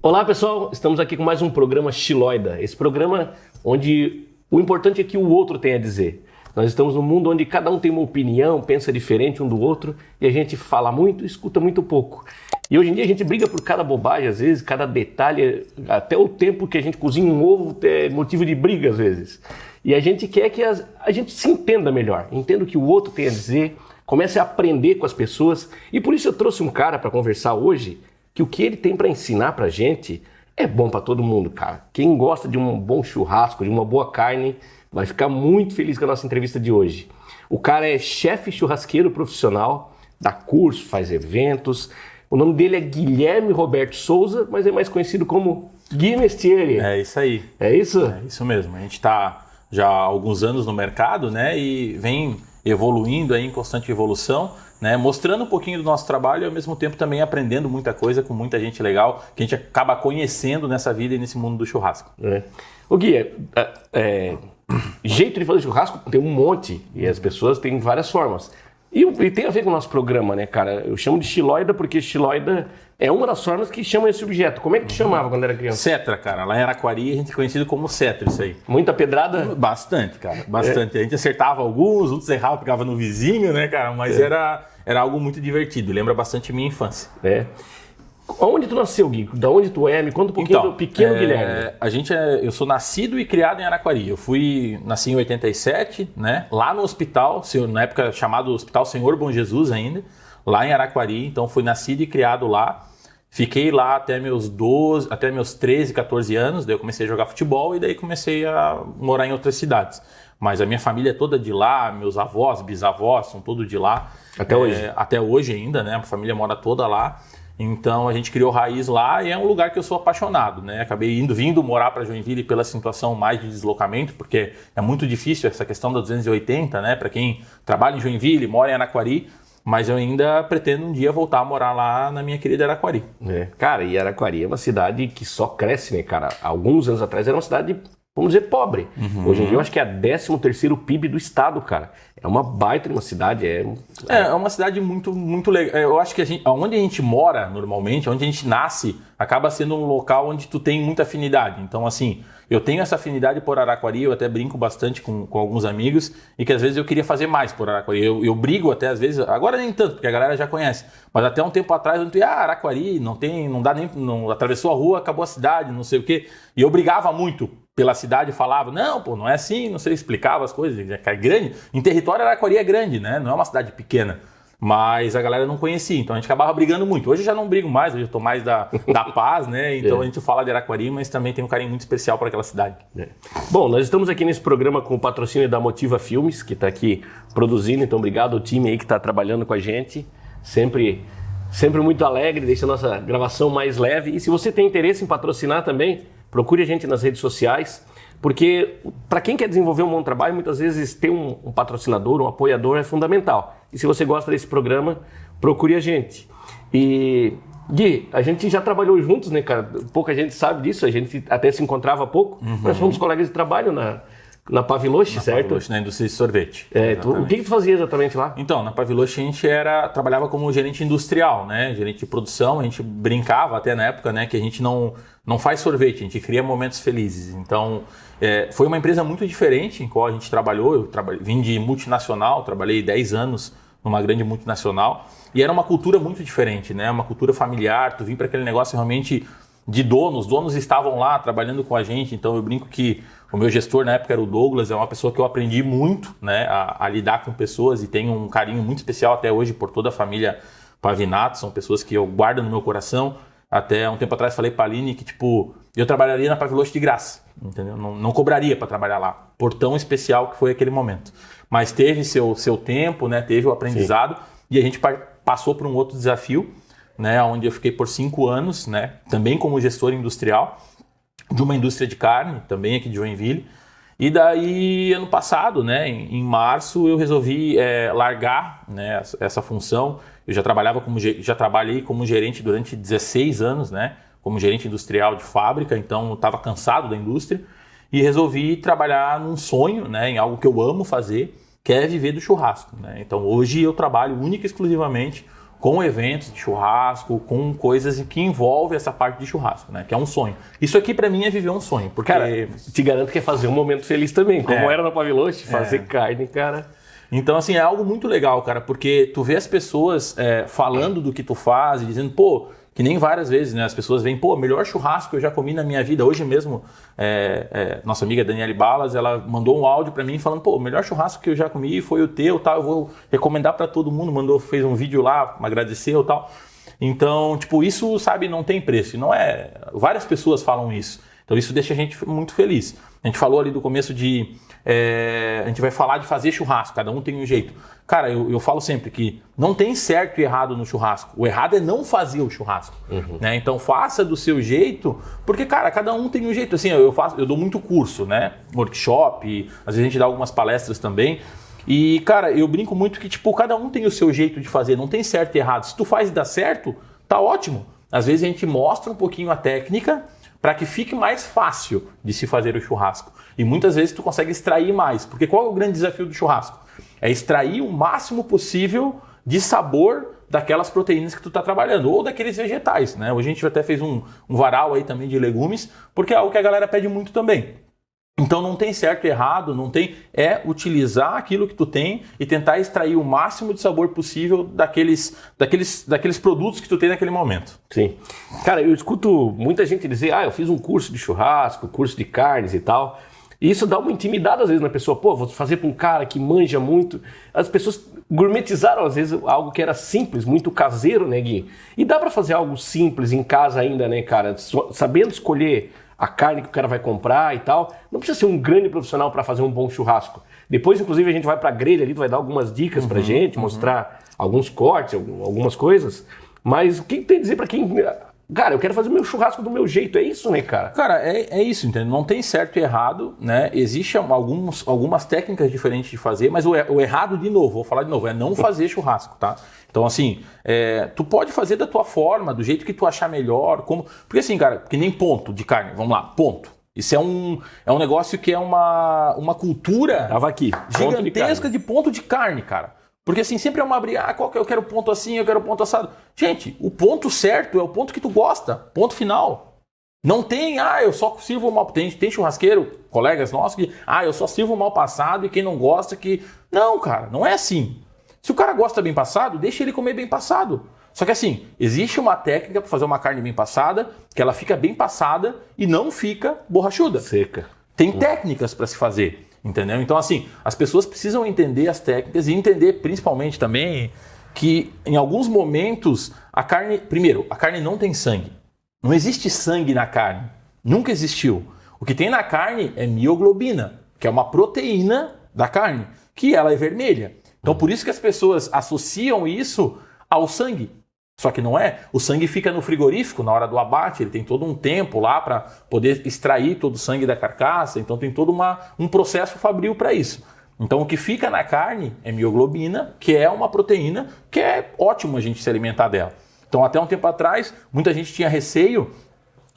Olá pessoal, estamos aqui com mais um programa Xiloida, esse programa onde o importante é que o outro tem a dizer. Nós estamos num mundo onde cada um tem uma opinião, pensa diferente um do outro e a gente fala muito e escuta muito pouco. E hoje em dia a gente briga por cada bobagem, às vezes, cada detalhe, até o tempo que a gente cozinha um ovo é motivo de briga às vezes. E a gente quer que a gente se entenda melhor, entenda o que o outro tem a dizer, comece a aprender com as pessoas. E por isso eu trouxe um cara para conversar hoje, que o que ele tem para ensinar pra gente é bom para todo mundo, cara. Quem gosta de um bom churrasco, de uma boa carne, vai ficar muito feliz com a nossa entrevista de hoje. O cara é chefe churrasqueiro profissional, dá curso, faz eventos. O nome dele é Guilherme Roberto Souza, mas é mais conhecido como Gui Mestieri. É isso aí. É isso? É isso mesmo. A gente está já há alguns anos no mercado, né? E vem evoluindo aí em constante evolução, né, mostrando um pouquinho do nosso trabalho e ao mesmo tempo também aprendendo muita coisa com muita gente legal que a gente acaba conhecendo nessa vida e nesse mundo do churrasco. O Gui, jeito de fazer churrasco tem um monte e as pessoas têm várias formas. E tem a ver com o nosso programa, né, cara? Eu chamo de xiloida porque xiloida é uma das formas que chama esse objeto. Como é que chamava quando era criança? Cetra, cara. Lá em Araquari a gente é conhecido como cetra, isso aí. Muita pedrada? Bastante, cara. Bastante. A gente acertava alguns, outros errava, pegava no vizinho, né, cara? Mas era algo muito divertido. Lembra bastante minha infância. Onde tu nasceu, Gui? Da onde tu é? Me conta um pouquinho do pequeno Guilherme. Eu sou nascido e criado em Araquari. Nasci em 87, né? Lá no hospital, na época chamado Hospital Senhor Bom Jesus ainda, lá em Araquari. Então fui nascido e criado lá. Fiquei lá até meus 13, 14 anos. Daí eu comecei a jogar futebol e daí comecei a morar em outras cidades. Mas a minha família é toda de lá, meus avós, bisavós são todos de lá. Até hoje? Até hoje ainda, né? A família mora toda lá. Então a gente criou raiz lá e é um lugar que eu sou apaixonado, né? Acabei vindo morar para Joinville pela situação mais de deslocamento, porque é muito difícil essa questão da 280, né? Para quem trabalha em Joinville, mora em Araquari, mas eu ainda pretendo um dia voltar a morar lá na minha querida Araquari. Cara, e Araquari é uma cidade que só cresce, né, cara? Alguns anos atrás era uma cidade, vamos dizer, pobre. Hoje em dia eu acho que é a 13º PIB do estado, cara. É uma baita de uma cidade. É uma cidade muito, muito legal. Eu acho que onde a gente mora normalmente, onde a gente nasce, acaba sendo um local onde tu tem muita afinidade. Então, assim, eu tenho essa afinidade por Araquari, eu até brinco bastante com alguns amigos e que às vezes eu queria fazer mais por Araquari. Eu brigo até às vezes, agora nem tanto, porque a galera já conhece, mas até um tempo atrás eu não Araquari, não atravessou a rua, acabou a cidade, não sei o quê. E eu brigava muito pela cidade, falava, não é assim, não sei, explicava as coisas, é grande. Em território, Araquari é grande, né? Não é uma cidade pequena. Mas a galera não conhecia, então a gente acabava brigando muito. Hoje eu já não brigo mais, hoje eu tô mais da paz, né? Então a gente fala de Araquari, mas também tem um carinho muito especial para aquela cidade. Bom, nós estamos aqui nesse programa com o patrocínio da Motiva Filmes, que está aqui produzindo, então obrigado ao time aí que está trabalhando com a gente. Sempre muito alegre, deixa a nossa gravação mais leve. E se você tem interesse em patrocinar também, procure a gente nas redes sociais, porque para quem quer desenvolver um bom trabalho, muitas vezes ter um patrocinador, um apoiador é fundamental. E se você gosta desse programa, procure a gente. E, Gui, a gente já trabalhou juntos, né, cara? Pouca gente sabe disso, a gente até se encontrava há pouco. Nós fomos colegas de trabalho na Paviloche, certo? Paviloche, na indústria de sorvete. O que tu fazia exatamente lá? Então, na Paviloche a gente trabalhava como gerente industrial, né? Gerente de produção, a gente brincava até na época, né? Que a gente não faz sorvete, a gente cria momentos felizes. Então, foi uma empresa muito diferente em qual a gente trabalhou. Eu vim de multinacional, trabalhei 10 anos numa grande multinacional. E era uma cultura muito diferente, né? Uma cultura familiar, tu vim para aquele negócio realmente de donos. Os donos estavam lá trabalhando com a gente, então eu brinco que o meu gestor na época era o Douglas, é uma pessoa que eu aprendi muito, né, a lidar com pessoas e tenho um carinho muito especial até hoje por toda a família Pavinato, são pessoas que eu guardo no meu coração. Até um tempo atrás falei para a Aline que eu trabalharia na Paviloche de graça, entendeu? Não cobraria para trabalhar lá, por tão especial que foi aquele momento. Mas teve seu tempo, né, teve o aprendizado. Sim. E a gente passou por um outro desafio, né, onde eu fiquei por 5 anos, né, também como gestor industrial de uma indústria de carne, também aqui de Joinville. E daí, ano passado, né, em março, eu resolvi largar, né, essa função. Eu já trabalhei como gerente durante 16 anos, né, como gerente industrial de fábrica, então eu estava cansado da indústria. e resolvi trabalhar num sonho, né, em algo que eu amo fazer, que é viver do churrasco, né? Então hoje eu trabalho única e exclusivamente com eventos de churrasco, com coisas que envolvem essa parte de churrasco, né? Que é um sonho. Isso aqui pra mim é viver um sonho, porque... Cara, te garanto que é fazer um momento feliz também, como era na Paviloche, fazer carne, cara. Então, assim, é algo muito legal, cara, porque tu vê as pessoas falando do que tu faz e dizendo, pô, que nem várias vezes, né? As pessoas veem, pô, melhor churrasco que eu já comi na minha vida. Hoje mesmo, nossa amiga Daniele Balas, ela mandou um áudio pra mim falando, pô, o melhor churrasco que eu já comi foi o teu, tal, eu vou recomendar pra todo mundo, fez um vídeo lá, me agradeceu, tal. Então, tipo, isso, sabe, não tem preço. Não é... Várias pessoas falam isso. Então, isso deixa a gente muito feliz. A gente falou ali do começo de... a gente vai falar de fazer churrasco, cada um tem um jeito. Cara, eu falo sempre que não tem certo e errado no churrasco. O errado é não fazer o churrasco. Né? Então faça do seu jeito, porque, cara, cada um tem um jeito. Assim, eu dou muito curso, né? Workshop, às vezes a gente dá algumas palestras também. E, cara, eu brinco muito que, tipo, cada um tem o seu jeito de fazer, não tem certo e errado. Se tu faz e dá certo, tá ótimo. Às vezes a gente mostra um pouquinho a técnica para que fique mais fácil de se fazer o churrasco. E muitas vezes tu consegue extrair mais. Porque qual é o grande desafio do churrasco? É extrair o máximo possível de sabor daquelas proteínas que tu está trabalhando, ou daqueles vegetais, né? Hoje a gente até fez um varal aí também de legumes, porque é algo que a galera pede muito também. Então não tem certo e errado, não tem... É utilizar aquilo que tu tem e tentar extrair o máximo de sabor possível daqueles produtos que tu tem naquele momento. Sim. Cara, eu escuto muita gente dizer, eu fiz um curso de churrasco, curso de carnes e tal... E isso dá uma intimidade às vezes na pessoa. Pô, vou fazer para um cara que manja muito. As pessoas gourmetizaram às vezes algo que era simples, muito caseiro, né, Gui? E dá para fazer algo simples em casa ainda, né, cara? Sabendo escolher a carne que o cara vai comprar e tal. Não precisa ser um grande profissional para fazer um bom churrasco. Depois, inclusive, a gente vai para a grelha ali, tu vai dar algumas dicas pra gente, mostrar alguns cortes, algumas coisas. Mas o que tem a dizer para quem... Cara, eu quero fazer o meu churrasco do meu jeito, é isso, né, cara? Cara, é isso, entendeu? Não tem certo e errado, né? Existem algumas técnicas diferentes de fazer, mas o errado, de novo, vou falar de novo, é não fazer churrasco, tá? Então, assim, tu pode fazer da tua forma, do jeito que tu achar melhor, como... Porque assim, cara, que nem ponto de carne, vamos lá, ponto. Isso é um negócio que é uma cultura gigantesca de ponto de carne, cara. Porque assim, sempre é uma briga, qual que eu quero ponto assim, eu quero ponto assado. Gente, o ponto certo é o ponto que tu gosta, ponto final. Não tem, eu só sirvo mal... Tem churrasqueiro, colegas nossos, que, eu só sirvo mal passado e quem não gosta que... Não, cara, não é assim. Se o cara gosta bem passado, deixa ele comer bem passado. Só que assim, existe uma técnica para fazer uma carne bem passada, que ela fica bem passada e não fica borrachuda. Seca. Tem técnicas para se fazer. Entendeu? Então, assim, as pessoas precisam entender as técnicas e entender principalmente também que em alguns momentos a carne... Primeiro, a carne não tem sangue. Não existe sangue na carne. Nunca existiu. O que tem na carne é mioglobina, que é uma proteína da carne, que ela é vermelha. Então, por isso que as pessoas associam isso ao sangue. Só que não é. O sangue fica no frigorífico na hora do abate, ele tem todo um tempo lá para poder extrair todo o sangue da carcaça, então tem todo um processo fabril para isso. Então o que fica na carne é mioglobina, que é uma proteína que é ótimo a gente se alimentar dela. Então até um tempo atrás, muita gente tinha receio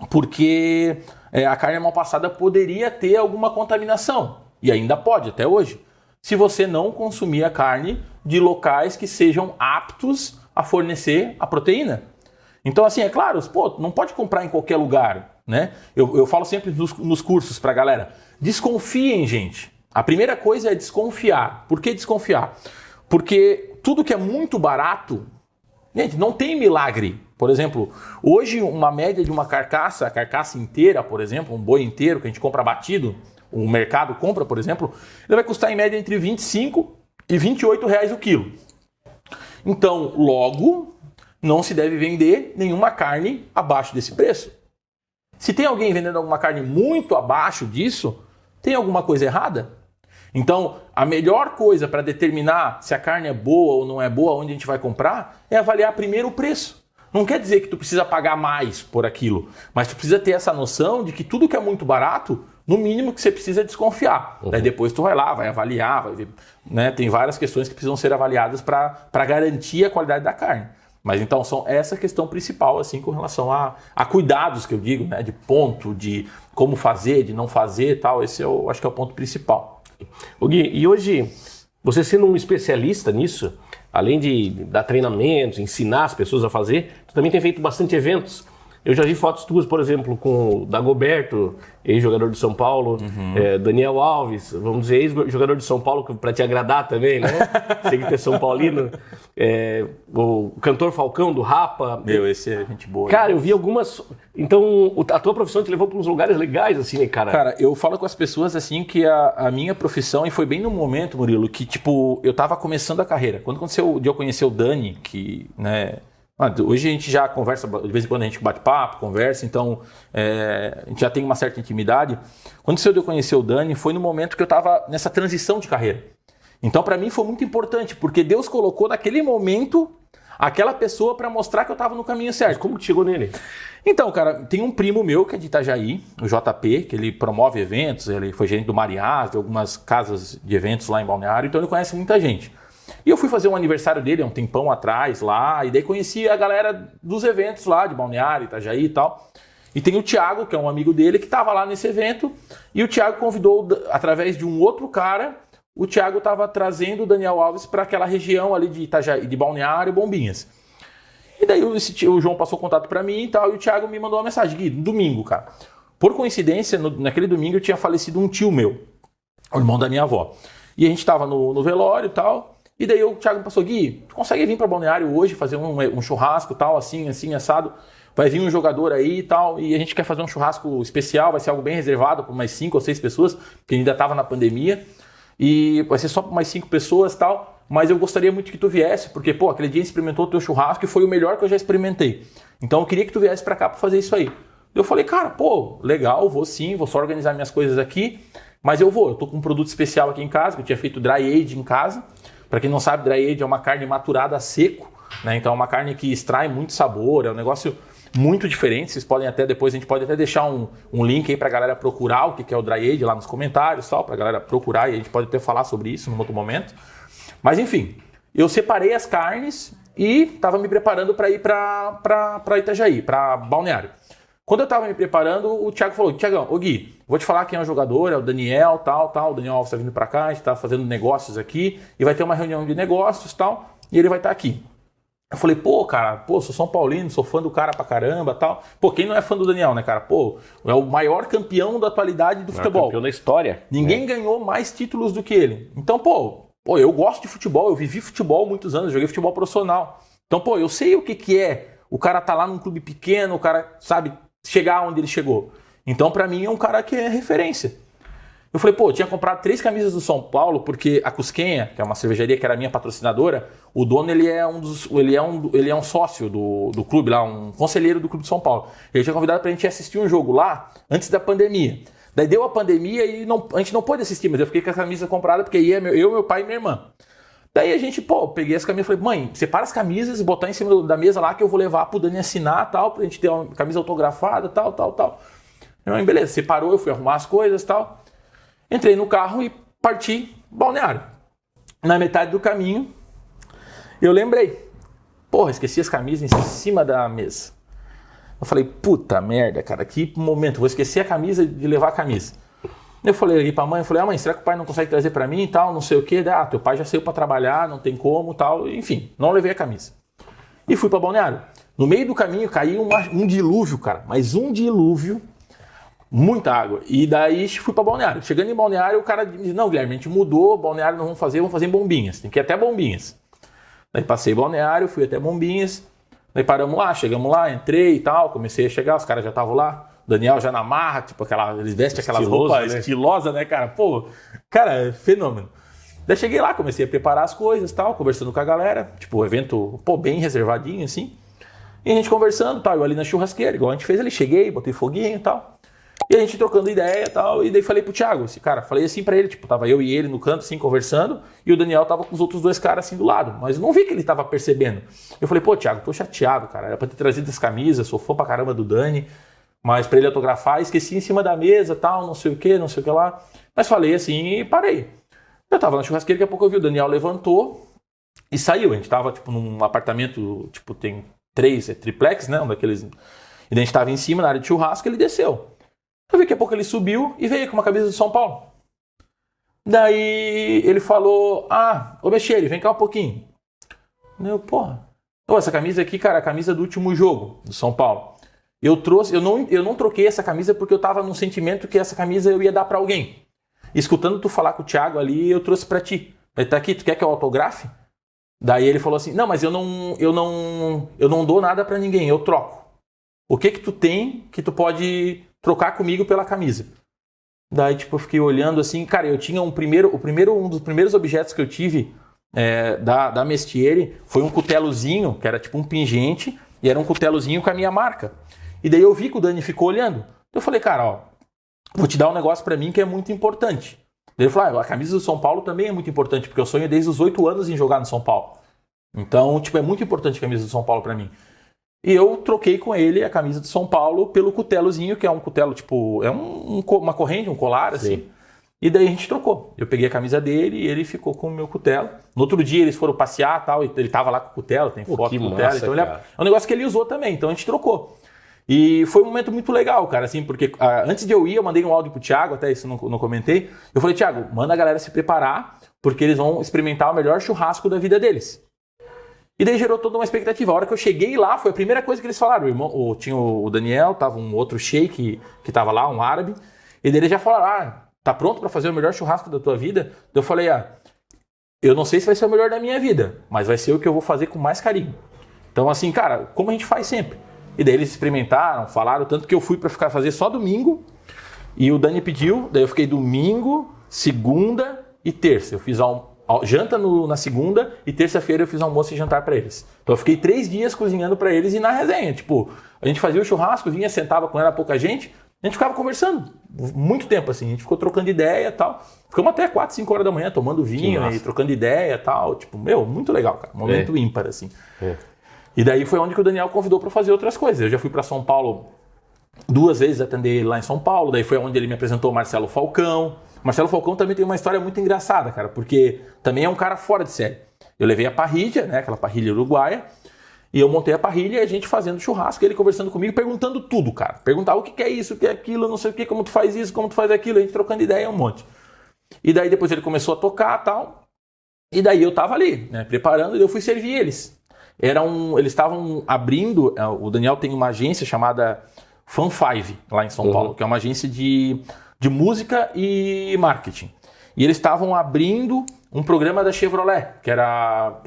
porque a carne mal passada poderia ter alguma contaminação, e ainda pode até hoje, se você não consumir a carne de locais que sejam aptos a fornecer a proteína. Então, assim, é claro, não pode comprar em qualquer lugar, né? Eu falo sempre nos cursos pra galera, desconfiem, gente. A primeira coisa é desconfiar. Por que desconfiar? Porque tudo que é muito barato, gente, não tem milagre. Por exemplo, hoje uma média de uma carcaça, a carcaça inteira, por exemplo, um boi inteiro que a gente compra batido, o mercado compra, por exemplo, ele vai custar em média entre 25 e 28 reais o quilo. Então, logo, não se deve vender nenhuma carne abaixo desse preço. Se tem alguém vendendo alguma carne muito abaixo disso, tem alguma coisa errada? Então, a melhor coisa para determinar se a carne é boa ou não é boa, onde a gente vai comprar, é avaliar primeiro o preço. Não quer dizer que tu precisa pagar mais por aquilo, mas tu precisa ter essa noção de que tudo que é muito barato, no mínimo que você precisa desconfiar. Daí depois tu vai lá, vai avaliar, vai ver, né? Tem várias questões que precisam ser avaliadas para garantir a qualidade da carne. Mas então são essa questão principal, assim, com relação a cuidados que eu digo, né? De ponto, de como fazer, de não fazer e tal. Esse eu acho que é o ponto principal. O Gui, e hoje, você sendo um especialista nisso, além de dar treinamentos, ensinar as pessoas a fazer, você também tem feito bastante eventos. Eu já vi fotos tuas, por exemplo, com o Dagoberto, ex-jogador de São Paulo, Daniel Alves, vamos dizer, ex-jogador de São Paulo, para te agradar também, né? Sei que tu é São Paulino. O cantor Falcão, do Rapa. Esse é gente boa. Cara, eu vi algumas... Então, a tua profissão te levou para uns lugares legais, assim, né, cara? Cara, eu falo com as pessoas, assim, que a minha profissão, e foi bem no momento, Murilo, que, tipo, eu tava começando a carreira. Quando aconteceu de eu conhecer o Dani, que, né... Hoje a gente já conversa, de vez em quando a gente bate papo, conversa, então a gente já tem uma certa intimidade. Quando eu conhecer o Dani, foi no momento que eu estava nessa transição de carreira. Então, para mim, foi muito importante, porque Deus colocou naquele momento aquela pessoa para mostrar que eu estava no caminho certo. Mas como que chegou nele? Então, cara, tem um primo meu que é de Itajaí, o JP, que ele promove eventos, ele foi gerente do Mariás, de algumas casas de eventos lá em Balneário, então ele conhece muita gente. E eu fui fazer um aniversário dele há um tempão atrás lá, e daí conheci a galera dos eventos lá, de Balneário, Itajaí e tal. E tem o Thiago, que é um amigo dele, que estava lá nesse evento, e o Thiago convidou, através de um outro cara, o Thiago estava trazendo o Daniel Alves para aquela região ali de Itajaí, de Balneário, Bombinhas. E daí o João passou contato para mim e tal, e o Thiago me mandou uma mensagem, Gui, domingo, cara. Por coincidência, naquele domingo eu tinha falecido um tio meu, o irmão da minha avó. E a gente estava no velório e tal. E daí o Thiago me passou, Gui, tu consegue vir para Balneário hoje, fazer um churrasco tal, assim, assado? Vai vir um jogador aí e tal, e a gente quer fazer um churrasco especial, vai ser algo bem reservado para umas 5 ou 6 pessoas, porque ainda estava na pandemia, e vai ser só para umas 5 pessoas e tal, mas eu gostaria muito que tu viesse, porque, pô, aquele dia a gente experimentou o teu churrasco e foi o melhor que eu já experimentei. Então eu queria que tu viesse para cá para fazer isso aí. Eu falei, cara, pô, legal, vou sim, vou só organizar minhas coisas aqui, mas eu tô com um produto especial aqui em casa, que eu tinha feito dry age em casa. Para quem não sabe, dry age é uma carne maturada a seco, né? Então é uma carne que extrai muito sabor, é um negócio muito diferente. Vocês podem até depois, a gente pode até deixar um link aí para a galera procurar o que é o dry age lá nos comentários, tal, para a galera procurar, e a gente pode até falar sobre isso num outro momento. Mas enfim, eu separei as carnes e estava me preparando para ir para Itajaí, para Balneário. Quando eu estava me preparando, o Thiago falou, Thiagão, ô Gui, vou te falar quem é o jogador, é o Daniel, tal, o Daniel Alves está vindo para cá, a gente está fazendo negócios aqui, e vai ter uma reunião de negócios, tal, e ele vai estar aqui. Eu falei, pô, cara, sou São Paulino, sou fã do cara pra caramba, tal. Pô, quem não é fã do Daniel, né, cara? Pô, é o maior campeão da atualidade do futebol. Campeão da história. Ninguém ganhou mais títulos do que ele. Então, pô, eu gosto de futebol, eu vivi futebol há muitos anos, joguei futebol profissional. Então, pô, eu sei o que é o cara tá lá num clube pequeno, o cara, sabe, chegar onde ele chegou. Então, pra mim, é um cara que é referência. Eu falei, pô, eu tinha comprado 3 camisas do São Paulo, porque a Cusquenha, que é uma cervejaria que era minha patrocinadora, o dono, ele é um sócio do clube lá, um conselheiro do clube de São Paulo. Ele tinha convidado pra gente assistir um jogo lá, antes da pandemia. Daí deu a pandemia e a gente não pôde assistir, mas eu fiquei com a camisa comprada, porque ia eu, meu pai e minha irmã. Daí a gente, peguei as camisas e falei, mãe, separa as camisas e botar em cima da mesa lá que eu vou levar pro Dani assinar, tal, pra gente ter uma camisa autografada, tal. Minha mãe, beleza, separou, eu fui arrumar as coisas, tal. Entrei no carro e parti Balneário. Na metade do caminho, eu lembrei, esqueci as camisas em cima da mesa. Eu falei, puta merda, cara, que momento, vou esquecer a camisa de levar a camisa. Eu falei aqui pra mãe, mãe, será que o pai não consegue trazer pra mim e tal, não sei o quê? Teu pai já saiu pra trabalhar, não tem como, tal, enfim, não levei a camisa. E fui pra Balneário. No meio do caminho caiu um dilúvio, cara, mas um dilúvio, muita água. E daí fui pra Balneário. Chegando em Balneário, o cara disse, não, Guilherme, a gente mudou, Balneário não vamos fazer em Bombinhas, tem que ir até Bombinhas. Daí passei Balneário, fui até Bombinhas, daí paramos lá, chegamos lá, entrei e tal, comecei a chegar, os caras já estavam lá. Daniel já na marra, tipo, eles vestem aquelas roupas estilosas, né, cara? Pô, cara, é fenômeno. Daí cheguei lá, comecei a preparar as coisas, tal, conversando com a galera, tipo, o evento, bem reservadinho, assim. E a gente conversando, tal, eu ali na churrasqueira, igual a gente fez ali, cheguei, botei foguinho e tal. E a gente trocando ideia e tal, e daí falei pro Thiago, falei assim pra ele, tipo, tava eu e ele no canto, assim, conversando, e o Daniel tava com os outros 2 caras, assim, do lado, mas eu não vi que ele tava percebendo. Eu falei, Thiago, tô chateado, cara, era pra ter trazido as camisas, sou fã pra caramba do Dani, mas para ele autografar, esqueci em cima da mesa, tal, não sei o que lá. Mas falei assim e parei. Eu tava na churrasqueira, daqui a pouco eu vi o Daniel levantou, E saiu, a gente tava, tipo, num apartamento, tipo, tem 3, triplex, né, um daqueles... E daí a gente tava em cima, na área de churrasco, ele desceu. Daqui a pouco ele subiu e veio com uma camisa do São Paulo. Daí ele falou, ô Mecheiro, vem cá um pouquinho. Eu, porra, essa camisa aqui, cara, a camisa do último jogo, do São Paulo. Eu não troquei essa camisa porque eu tava num sentimento que essa camisa eu ia dar pra alguém. E escutando tu falar com o Thiago ali, eu trouxe pra ti. Ele tá aqui, tu quer que eu autografe? Daí ele falou assim, não, mas eu não dou nada pra ninguém, eu troco. O que tu tem que tu pode trocar comigo pela camisa? Daí, tipo, eu fiquei olhando assim, cara, eu tinha um dos primeiros objetos que eu tive da Mestieri foi um cutelozinho, que era tipo um pingente, e era um cutelozinho com a minha marca. E daí eu vi que o Dani ficou olhando. Eu falei, cara, vou te dar um negócio pra mim que é muito importante. Ele falou, a camisa do São Paulo também é muito importante, porque eu sonho desde os 8 anos em jogar no São Paulo. Então, tipo, é muito importante a camisa do São Paulo pra mim. E eu troquei com ele a camisa do São Paulo pelo cutelozinho, que é um cutelo, tipo, é uma corrente, um colar, assim. Sim. E daí a gente trocou. Eu peguei a camisa dele e ele ficou com o meu cutelo. No outro dia eles foram passear e tal, e ele tava lá com o cutelo, tem foto do cutelo. Então é um negócio que ele usou também, então a gente trocou. E foi um momento muito legal, cara, assim, porque antes de eu ir, eu mandei um áudio pro Thiago, até isso não comentei. Eu falei, Thiago, manda a galera se preparar, porque eles vão experimentar o melhor churrasco da vida deles. E daí gerou toda uma expectativa. A hora que eu cheguei lá, foi a primeira coisa que eles falaram. Tinha o Daniel, tava um outro sheik que tava lá, um árabe, e daí eles já falaram, tá pronto pra fazer o melhor churrasco da tua vida? Eu falei, eu não sei se vai ser o melhor da minha vida, mas vai ser o que eu vou fazer com mais carinho. Então, assim, cara, como a gente faz sempre. E daí eles experimentaram, falaram, tanto que eu fui pra fazer só domingo, e o Dani pediu, daí eu fiquei domingo, segunda e terça. Eu fiz janta na segunda e terça-feira eu fiz almoço e jantar pra eles. Então eu fiquei 3 dias cozinhando pra eles e na resenha. Tipo, a gente fazia o churrasco, vinha, sentava com ela, pouca gente, a gente ficava conversando muito tempo, assim. A gente ficou trocando ideia e tal. Ficamos até 4, 5 horas da manhã tomando vinho e trocando ideia e tal. Tipo, muito legal, cara. Momento ímpar, assim. E daí foi onde que o Daniel convidou pra fazer outras coisas. Eu já fui pra São Paulo 2 vezes atender ele lá em São Paulo. Daí foi onde ele me apresentou o Marcelo Falcão. O Marcelo Falcão também tem uma história muito engraçada, cara, porque também é um cara fora de série. Eu levei a parrilha, né, aquela parrilha uruguaia, e eu montei a parrilha e a gente fazendo churrasco, ele conversando comigo, perguntando tudo, cara. Perguntava o que é isso, o que é aquilo, não sei o que, como tu faz isso, como tu faz aquilo, a gente trocando ideia um monte. E daí depois ele começou a tocar e tal, e daí eu tava ali, né, preparando, e eu fui servir eles. Eles estavam abrindo, o Daniel tem uma agência chamada Fan5, lá em São Paulo, que é uma agência de música e marketing. E eles estavam abrindo um programa da Chevrolet, que era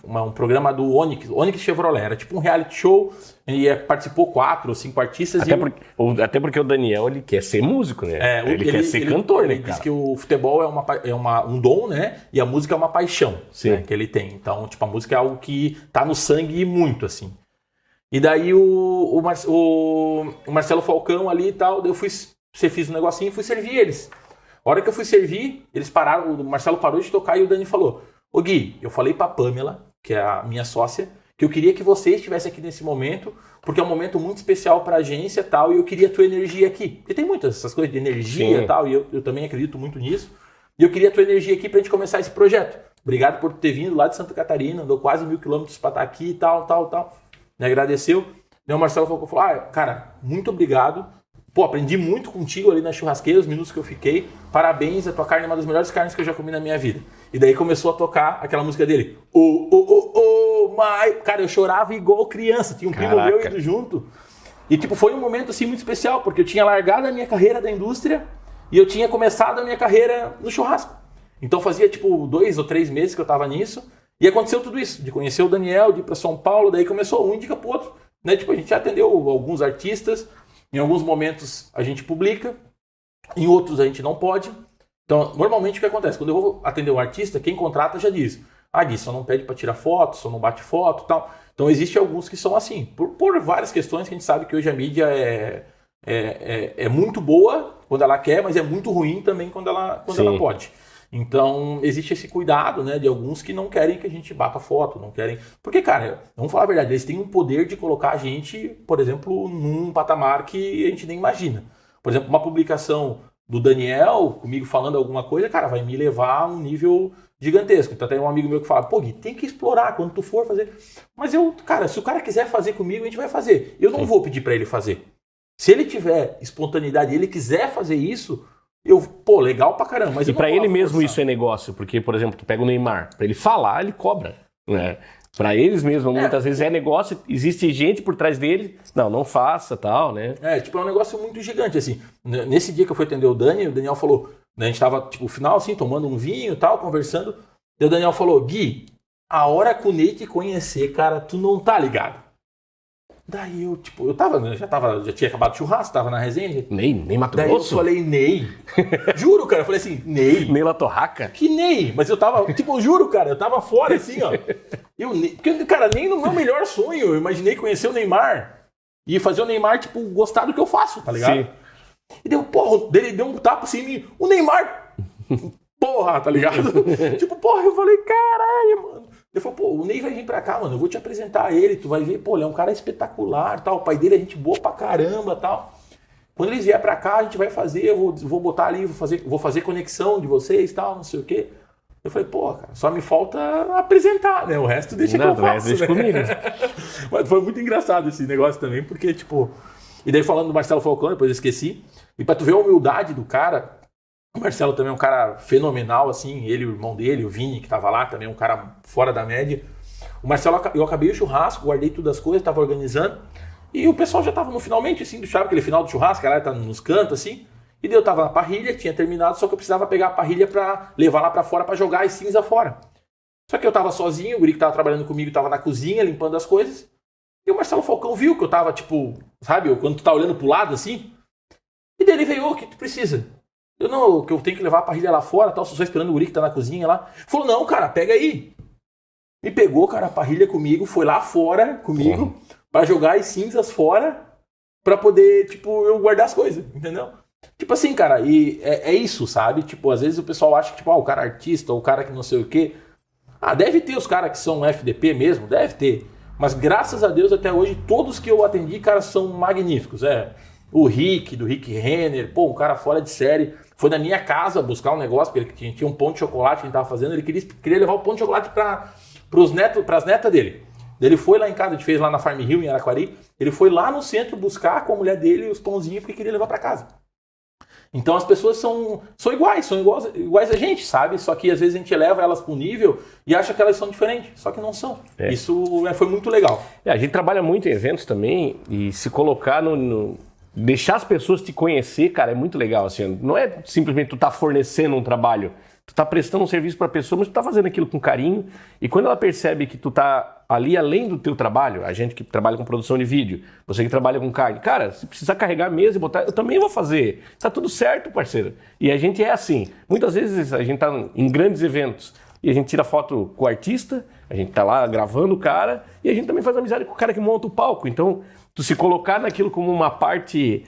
um programa do Onix Chevrolet. Era tipo um reality show, e participou 4 ou 5 artistas. Até porque o Daniel, ele quer ser músico, né? Ele quer ser cantor, né, Ele diz que o futebol é um dom, né? E a música é uma paixão, né, que ele tem. Então, tipo, a música é algo que tá no sangue muito, assim. E daí o Marcelo Falcão ali e tal, eu fiz um negocinho e fui servir eles. A hora que eu fui servir, eles pararam, o Marcelo parou de tocar e o Dani falou, ô Gui, eu falei pra Pamela, que é a minha sócia, que eu queria que você estivesse aqui nesse momento, porque é um momento muito especial pra agência e tal, e eu queria a tua energia aqui. Porque tem muitas essas coisas de energia e tal, e eu também acredito muito nisso. E eu queria a tua energia aqui pra gente começar esse projeto. Obrigado por ter vindo lá de Santa Catarina, andou quase 1.000 quilômetros pra estar aqui e tal. Me agradeceu. Daí o Marcelo falou, cara, muito obrigado. Pô, aprendi muito contigo ali na churrasqueira, os minutos que eu fiquei. Parabéns, a tua carne é uma das melhores carnes que eu já comi na minha vida. E daí começou a tocar aquela música dele. Cara, eu chorava igual criança. Tinha um primo meu indo junto. E tipo, foi um momento assim muito especial, porque eu tinha largado a minha carreira da indústria e eu tinha começado a minha carreira no churrasco. Então fazia tipo 2 ou 3 meses que eu tava nisso. E aconteceu tudo isso, de conhecer o Daniel, de ir pra São Paulo, daí começou um indica pro outro. Né? Tipo, a gente já atendeu alguns artistas. Em alguns momentos a gente publica, em outros a gente não pode. Então, normalmente o que acontece? Quando eu vou atender um artista, quem contrata já diz, Gui, só não pede para tirar foto, só não bate foto e tal. Então, existem alguns que são assim, por várias questões que a gente sabe que hoje a mídia é muito boa quando ela quer, mas é muito ruim também quando ela pode. Então, existe esse cuidado, né, de alguns que não querem que a gente bata foto, não querem... Porque, cara, vamos falar a verdade, eles têm um poder de colocar a gente, por exemplo, num patamar que a gente nem imagina. Por exemplo, uma publicação do Daniel, comigo falando alguma coisa, cara, vai me levar a um nível gigantesco. Então tem um amigo meu que fala, pô, Gui, tem que explorar quando tu for fazer. Mas cara, se o cara quiser fazer comigo, a gente vai fazer. Eu não vou pedir para ele fazer. Se ele tiver espontaneidade e ele quiser fazer isso, pô, legal pra caramba. Mas e para ele mesmo isso é negócio, porque, por exemplo, tu pega o Neymar, para ele falar, ele cobra, né? Para eles mesmo, muitas vezes é negócio, existe gente por trás dele, não faça, tal, né? É um negócio muito gigante, assim. Nesse dia que eu fui atender o Daniel falou, né, a gente tava, tipo, no final, assim, tomando um vinho e tal, conversando, e o Daniel falou, Gui, a hora que o Ney te conhecer, cara, tu não tá ligado. Daí eu, tipo, já tinha acabado o churrasco, tava na resenha. Ney Mato Daí Grosso? eu falei, Ney. Juro, cara, eu falei assim, Ney. Ney La Torraca? Que Ney? Mas eu tava, tipo, juro, cara, eu tava fora, assim, ó. Porque, cara, nem no meu melhor sonho eu imaginei conhecer o Neymar e fazer o Neymar, tipo, gostar do que eu faço, tá ligado? Sim. E deu, porra, ele deu um tapa assim em mim, o Neymar, porra, tá ligado? Tipo, porra, eu falei, caralho, mano. Ele falou, pô, o Ney vai vir pra cá, mano, eu vou te apresentar ele, tu vai ver, pô, ele é um cara espetacular, tal, o pai dele é gente boa pra caramba, tal. Quando eles vier pra cá, a gente vai fazer, eu vou botar ali, vou fazer conexão de vocês, tal, não sei o quê. Eu falei, pô, cara, só me falta apresentar, né? O resto deixa que eu faço, né? Comigo. Mas foi muito engraçado esse negócio também, porque, tipo... E daí falando do Marcelo Falcão, depois eu esqueci. E pra tu ver a humildade do cara, o Marcelo também é um cara fenomenal, assim, ele, o irmão dele, o Vini, que tava lá, também é um cara fora da média. O Marcelo, eu acabei o churrasco, guardei todas as coisas, tava organizando, e o pessoal já tava no finalmente, assim, do chave, aquele final do churrasco, a galera tá nos cantos, assim, e daí eu tava na parrilha, tinha terminado, só que eu precisava pegar a parrilha pra levar lá pra fora, pra jogar as cinza fora. Só que eu tava sozinho, o guri que tava trabalhando comigo tava na cozinha, limpando as coisas, e o Marcelo Falcão viu que eu tava, tipo, sabe, quando tu tá olhando pro lado, assim, e daí ele veio, o que tu precisa? Eu não, que eu tenho que levar a parrilha lá fora, tal, só esperando o guri que tá na cozinha lá. Falou, não, cara, pega aí. Me pegou, cara, a parrilha comigo, foi lá fora comigo, pra jogar as cinzas fora, pra poder, tipo, eu guardar as coisas, entendeu? Tipo assim, cara, e é isso, sabe? Tipo, às vezes o pessoal acha que, tipo, o cara é artista, ou o cara que não sei o quê. Deve ter os caras que são FDP mesmo, deve ter. Mas graças a Deus, até hoje, todos que eu atendi, cara, são magníficos. O Rick, do Rick Renner, pô, um cara fora de série. Foi na minha casa buscar um negócio, porque ele tinha um pão de chocolate que ele tava fazendo, ele queria levar o pão de chocolate pras netas dele. Ele foi lá em casa, a gente fez lá na Farm Hill, em Araquari, ele foi lá no centro buscar com a mulher dele os pãozinhos porque queria levar pra casa. Então as pessoas são iguais a gente, sabe? Só que às vezes a gente leva elas para um nível e acha que elas são diferentes, só que não são. Isso foi muito legal. A gente trabalha muito em eventos também e se colocar deixar as pessoas te conhecer, cara, é muito legal, assim, não é simplesmente tu tá fornecendo um trabalho, tu tá prestando um serviço pra pessoa, mas tu tá fazendo aquilo com carinho, e quando ela percebe que tu tá ali além do teu trabalho, a gente que trabalha com produção de vídeo, você que trabalha com carne, cara, se precisar carregar a mesa e botar, eu também vou fazer, tá tudo certo, parceiro. E a gente é assim, muitas vezes a gente tá em grandes eventos, e a gente tira foto com o artista, a gente tá lá gravando o cara, e a gente também faz amizade com o cara que monta o palco, então... Tu se colocar naquilo como uma parte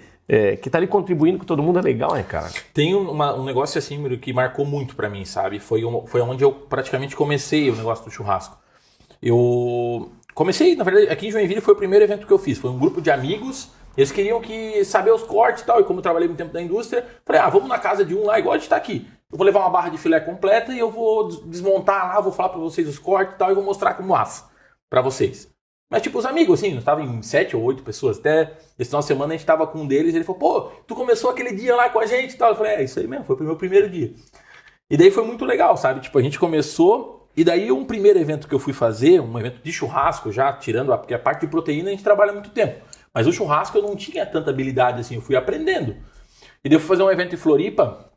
que tá ali contribuindo com todo mundo é legal, né, cara? Tem um negócio assim, Miro, que marcou muito pra mim, sabe? Foi onde eu praticamente comecei o negócio do churrasco. Eu comecei, na verdade, aqui em Joinville foi o primeiro evento que eu fiz. Foi um grupo de amigos, eles queriam saber os cortes e tal, e como eu trabalhei muito tempo na indústria, falei, vamos na casa de um lá, igual a gente tá aqui. Eu vou levar uma barra de filé completa e eu vou desmontar lá, vou falar pra vocês os cortes e tal, e vou mostrar como assa pra vocês. Mas tipo, os amigos, assim, nós estávamos em 7 ou 8 pessoas. Até esse final de semana a gente estava com um deles e ele falou, pô, tu começou aquele dia lá com a gente e tal. Eu falei, isso aí mesmo, foi o meu primeiro dia. E daí foi muito legal, sabe? Tipo, a gente começou e daí um primeiro evento que eu fui fazer, um evento de churrasco já, tirando porque a parte de proteína a gente trabalha muito tempo. Mas o churrasco eu não tinha tanta habilidade assim, eu fui aprendendo. E daí eu fui fazer um evento em Floripa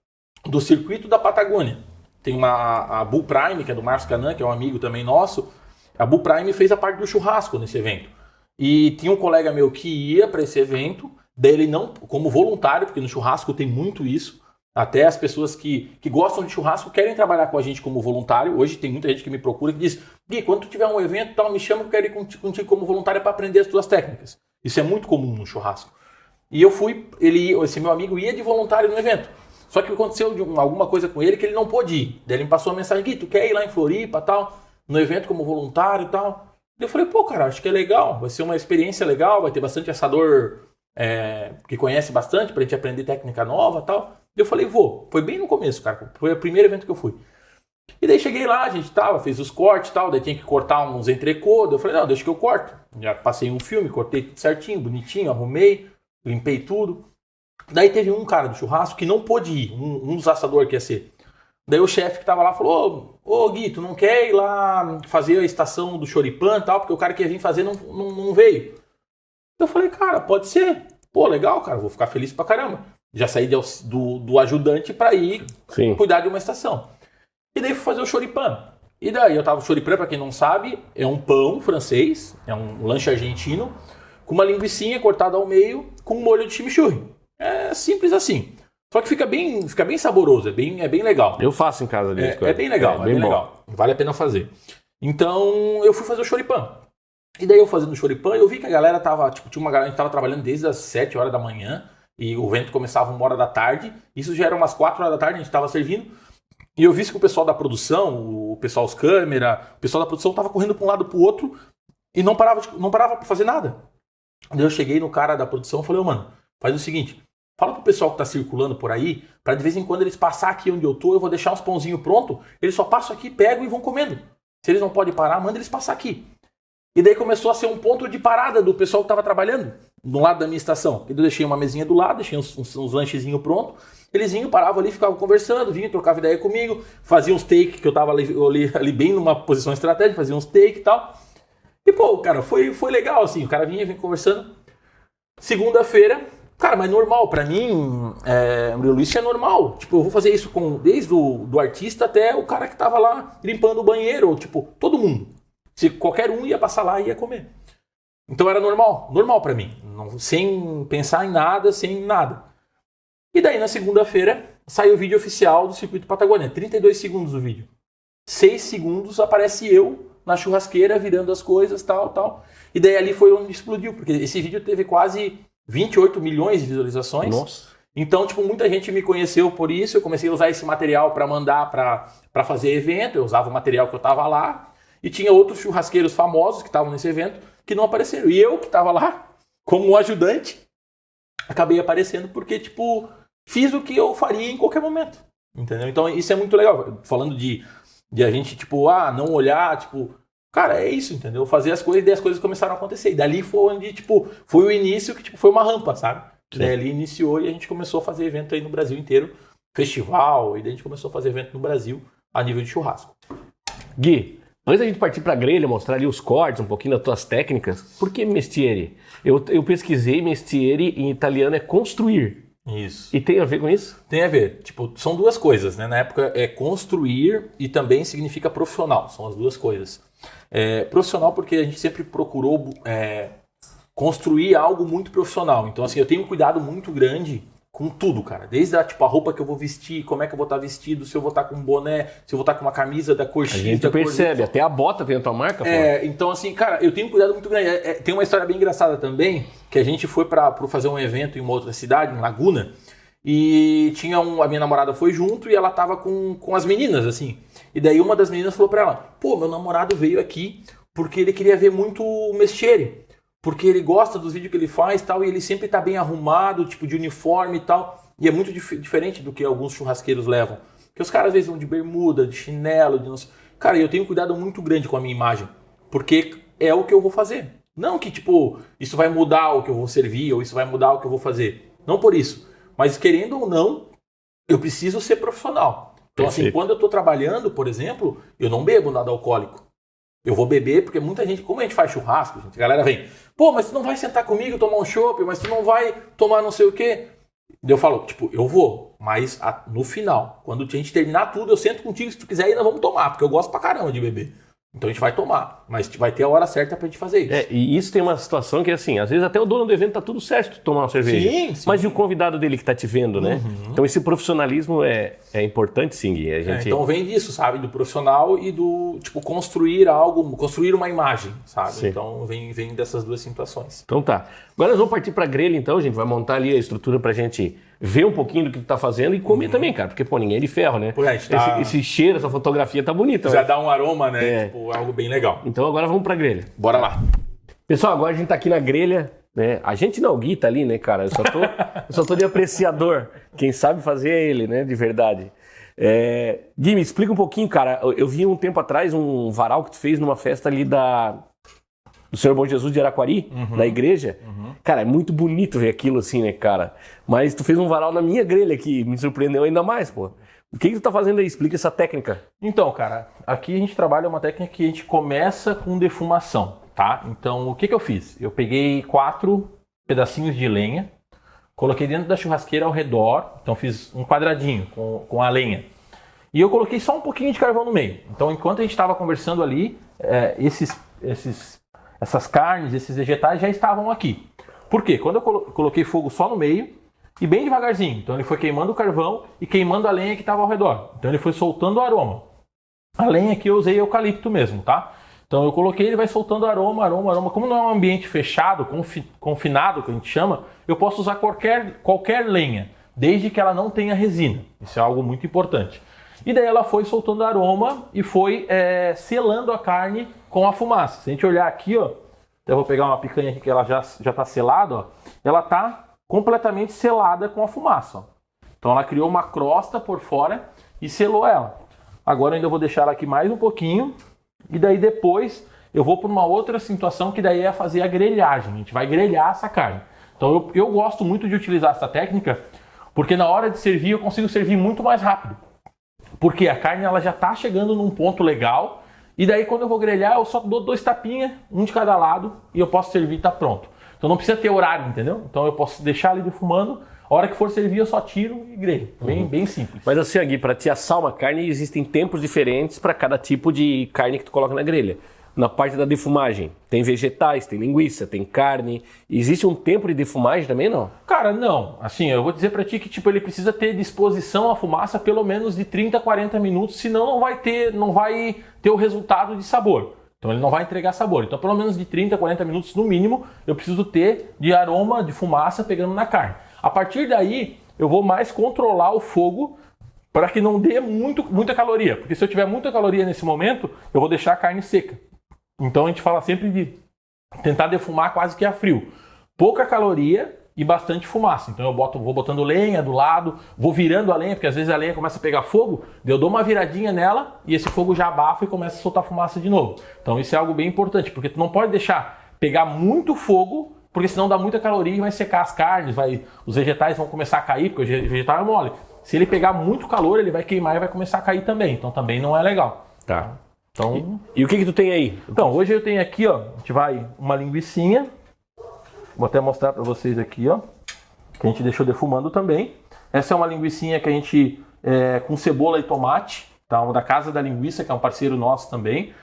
do circuito da Patagônia. Tem a Bull Prime, que é do Márcio Canan, que é um amigo também nosso. A Bull Prime fez a parte do churrasco nesse evento. E tinha um colega meu que ia para esse evento, daí ele não, como voluntário, porque no churrasco tem muito isso, até as pessoas que gostam de churrasco querem trabalhar com a gente como voluntário. Hoje tem muita gente que me procura e diz, Gui, quando tu tiver um evento, tal, me chama que eu quero ir contigo como voluntário para aprender as tuas técnicas. Isso é muito comum no churrasco. E eu fui, esse meu amigo ia de voluntário no evento. Só que aconteceu alguma coisa com ele que ele não pôde ir. Daí ele me passou uma mensagem, Gui, tu quer ir lá em Floripa e tal? No evento como voluntário e tal. Eu falei, pô, cara, acho que é legal, vai ser uma experiência legal, vai ter bastante assador que conhece bastante, pra gente aprender técnica nova e tal. Eu falei, vou. Foi bem no começo, cara. Foi o primeiro evento que eu fui. E daí cheguei lá, a gente fez os cortes e tal, daí tinha que cortar uns entrecô. Eu falei, não, deixa que eu corto. Já passei um filme, cortei tudo certinho, bonitinho, arrumei, limpei tudo. Daí teve um cara do churrasco que não pôde ir, um dos assadores que ia ser. Daí o chefe que tava lá falou, ô Gui, tu não quer ir lá fazer a estação do Choripan e tal, porque o cara que ia vir fazer não veio. Eu falei, cara, pode ser. Pô, legal, cara, vou ficar feliz pra caramba. Já saí do ajudante pra ir cuidar de uma estação. E daí fui fazer o Choripan. E daí o Choripan, pra quem não sabe, é um pão francês, é um lanche argentino, com uma linguicinha cortada ao meio, com um molho de chimichurri. É simples assim. Só que fica bem saboroso, é bem legal. Eu faço em casa disso. É bem legal, é bem legal. Vale a pena fazer. Então, eu fui fazer o Choripan. E daí eu fazendo o Choripan, eu vi que a galera tava, tinha uma galera que tava trabalhando desde as 7 horas da manhã, e o evento começava 1 hora da tarde, isso já era umas 4 horas da tarde, a gente tava servindo, e eu vi que o pessoal da produção, o pessoal das câmeras, o pessoal da produção tava correndo pra um lado pro outro, e não parava pra fazer nada. Daí eu cheguei no cara da produção e falei, mano, faz o seguinte, fala pro pessoal que tá circulando por aí, pra de vez em quando eles passar aqui onde eu tô, eu vou deixar uns pãozinhos prontos, eles só passam aqui, pegam e vão comendo. Se eles não podem parar, manda eles passar aqui. E daí começou a ser um ponto de parada do pessoal que tava trabalhando do lado da minha estação. Eu deixei uma mesinha do lado, deixei uns lanchezinhos prontos, eles vinham, paravam ali, ficavam conversando, vinham, trocavam ideia comigo, faziam uns take, que eu tava ali bem numa posição estratégica, faziam uns take e tal. E pô, cara, foi legal assim, o cara vinha conversando. Segunda-feira, cara, mas normal, pra mim, Luiz é normal. Tipo, eu vou fazer isso desde do artista até o cara que tava lá limpando o banheiro, ou, tipo, todo mundo. Se qualquer um ia passar lá e ia comer. Então era normal pra mim. Sem pensar em nada, sem nada. E daí na segunda-feira saiu o vídeo oficial do Circuito Patagônia. 32 segundos o vídeo. 6 segundos aparece eu na churrasqueira virando as coisas, tal. E daí ali foi onde explodiu, porque esse vídeo teve quase 28 milhões de visualizações. Nossa. Então, tipo, muita gente me conheceu por isso. Eu comecei a usar esse material para mandar para fazer evento. Eu usava o material que eu tava lá. E tinha outros churrasqueiros famosos que estavam nesse evento que não apareceram. E eu, que estava lá, como ajudante, acabei aparecendo porque, tipo, fiz o que eu faria em qualquer momento. Entendeu? Então, isso é muito legal. Falando de a gente, tipo, não olhar, tipo... Cara, é isso, entendeu? Fazer as coisas e daí as coisas começaram a acontecer. E dali foi onde, tipo, foi o início que, tipo, foi uma rampa, sabe? Daí ali iniciou e a gente começou a fazer evento aí no Brasil inteiro. Festival, e daí a gente começou a fazer evento no Brasil a nível de churrasco. Gui, antes da gente partir para a grelha, mostrar ali os cortes, um pouquinho das tuas técnicas, por que mestiere? Eu pesquisei, mestiere em italiano é construir. Isso. E tem a ver com isso? Tem a ver. Tipo, são duas coisas, né? Na época é construir e também significa profissional. São as duas coisas. Profissional porque a gente sempre procurou construir algo muito profissional. Então, assim, eu tenho um cuidado muito grande com tudo, cara. Desde a roupa que eu vou vestir, como é que eu vou estar vestido, se eu vou estar com um boné, se eu vou estar com uma camisa da cor X. A gente percebe, até a bota tem a tua marca, pô. Então, assim, cara, eu tenho um cuidado muito grande. Tem uma história bem engraçada também, que a gente foi para fazer um evento em uma outra cidade, em Laguna, e tinha a minha namorada foi junto e ela tava com as meninas, assim. E daí uma das meninas falou pra ela, pô, meu namorado veio aqui porque ele queria ver muito o Mestiere. Porque ele gosta dos vídeos que ele faz e tal, e ele sempre tá bem arrumado, tipo de uniforme e tal. E é muito diferente do que alguns churrasqueiros levam. Porque os caras às vezes vão de bermuda, de chinelo, de não sei. Cara, eu tenho um cuidado muito grande com a minha imagem. Porque é o que eu vou fazer. Não que, tipo, isso vai mudar o que eu vou servir, ou isso vai mudar o que eu vou fazer. Não por isso. Mas querendo ou não, eu preciso ser profissional. Então, assim, quando eu tô trabalhando, por exemplo, eu não bebo nada alcoólico. Eu vou beber, porque muita gente, como a gente faz churrasco, a galera vem, pô, mas tu não vai sentar comigo tomar um chopp, mas tu não vai tomar não sei o quê. Eu falo, tipo, eu vou, mas no final, quando a gente terminar tudo, eu sento contigo, se tu quiser ir, nós vamos tomar, porque eu gosto pra caramba de beber. Então a gente vai tomar, mas vai ter a hora certa pra gente fazer isso. E isso tem uma situação que é assim, às vezes até o dono do evento tá tudo certo de tomar uma cerveja. Sim. Mas e o convidado dele que tá te vendo, né? Então esse profissionalismo é importante, sim, Gui. Então vem disso, sabe? Do profissional e do, tipo, construir algo, construir uma imagem, sabe? Sim. Então vem dessas duas situações. Então tá. Agora nós vamos partir pra grelha, então, a gente vai montar ali a estrutura pra gente ver um pouquinho do que tu tá fazendo e comer também, cara. Porque, pô, ninguém é de ferro, né? Pô, esse cheiro, essa fotografia tá bonita. Já dá um aroma, né? Tipo, algo bem legal. Então agora vamos pra grelha. Bora lá. Pessoal, agora a gente tá aqui na grelha. né? A gente não, o Gui tá ali, né, cara? Eu só tô de apreciador. Quem sabe fazer é ele, né, de verdade. Gui, me explica um pouquinho, cara. Eu vi um tempo atrás um varal que tu fez numa festa ali do Senhor Bom Jesus de Araquari, da igreja. Cara, é muito bonito ver aquilo assim, né, cara? Mas tu fez um varal na minha grelha que me surpreendeu ainda mais, pô. O que tu tá fazendo aí? Explica essa técnica. Então, cara, aqui a gente trabalha uma técnica que a gente começa com defumação, tá? Então, o que eu fiz? Eu peguei 4 pedacinhos de lenha, coloquei dentro da churrasqueira ao redor, então fiz um quadradinho com a lenha. E eu coloquei só um pouquinho de carvão no meio. Então, enquanto a gente estava conversando ali, essas carnes, esses vegetais já estavam aqui. Por quê? Quando eu coloquei fogo só no meio, e bem devagarzinho, então ele foi queimando o carvão e queimando a lenha que estava ao redor. Então ele foi soltando o aroma. A lenha aqui eu usei eucalipto mesmo, tá? Então eu coloquei, ele vai soltando aroma. Como não é um ambiente fechado, confinado, que a gente chama, eu posso usar qualquer lenha, desde que ela não tenha resina. Isso é algo muito importante. E daí ela foi soltando aroma e foi selando a carne com a fumaça. Se a gente olhar aqui, ó, eu vou pegar uma picanha aqui que ela já está selada, ó, ela está completamente selada com a fumaça. Ó. Então ela criou uma crosta por fora e selou ela. Agora eu ainda vou deixar ela aqui mais um pouquinho e daí depois eu vou para uma outra situação que daí é fazer a grelhagem. A gente vai grelhar essa carne. Então eu gosto muito de utilizar essa técnica porque na hora de servir eu consigo servir muito mais rápido. Porque a carne ela já está chegando num ponto legal e daí quando eu vou grelhar eu só dou 2 tapinhas, um de cada lado e eu posso servir e está pronto. Então não precisa ter horário, entendeu? Então eu posso deixar ali defumando, a hora que for servir eu só tiro e grelho. Bem simples. Mas assim, Gui, para te assar uma carne existem tempos diferentes para cada tipo de carne que tu coloca na grelha. Na parte da defumagem, tem vegetais, tem linguiça, tem carne. Existe um tempo de defumagem também, não? Cara, não. Assim, eu vou dizer para ti que ele precisa ter disposição à fumaça pelo menos de 30 a 40 minutos, senão não vai ter o resultado de sabor. Então ele não vai entregar sabor. Então pelo menos de 30 a 40 minutos no mínimo eu preciso ter de aroma, de fumaça pegando na carne. A partir daí eu vou mais controlar o fogo para que não dê muita caloria. Porque se eu tiver muita caloria nesse momento, eu vou deixar a carne seca. Então a gente fala sempre de tentar defumar quase que a frio. Pouca caloria e bastante fumaça. Então eu vou botando lenha do lado, vou virando a lenha, porque às vezes a lenha começa a pegar fogo, eu dou uma viradinha nela e esse fogo já abafa e começa a soltar fumaça de novo. Então isso é algo bem importante, porque tu não pode deixar pegar muito fogo, porque senão dá muita caloria e vai secar as carnes, os vegetais vão começar a cair, porque o vegetal é mole. Se ele pegar muito calor, ele vai queimar e vai começar a cair também. Então também não é legal. Tá. Então, e o que tu tem aí? Então, hoje eu tenho aqui, ó, a gente vai uma linguicinha. Vou até mostrar para vocês aqui, ó, que a gente deixou defumando também. Essa é uma linguicinha que a gente, com cebola e tomate, tá? Da Casa da Linguiça, que é um parceiro nosso também.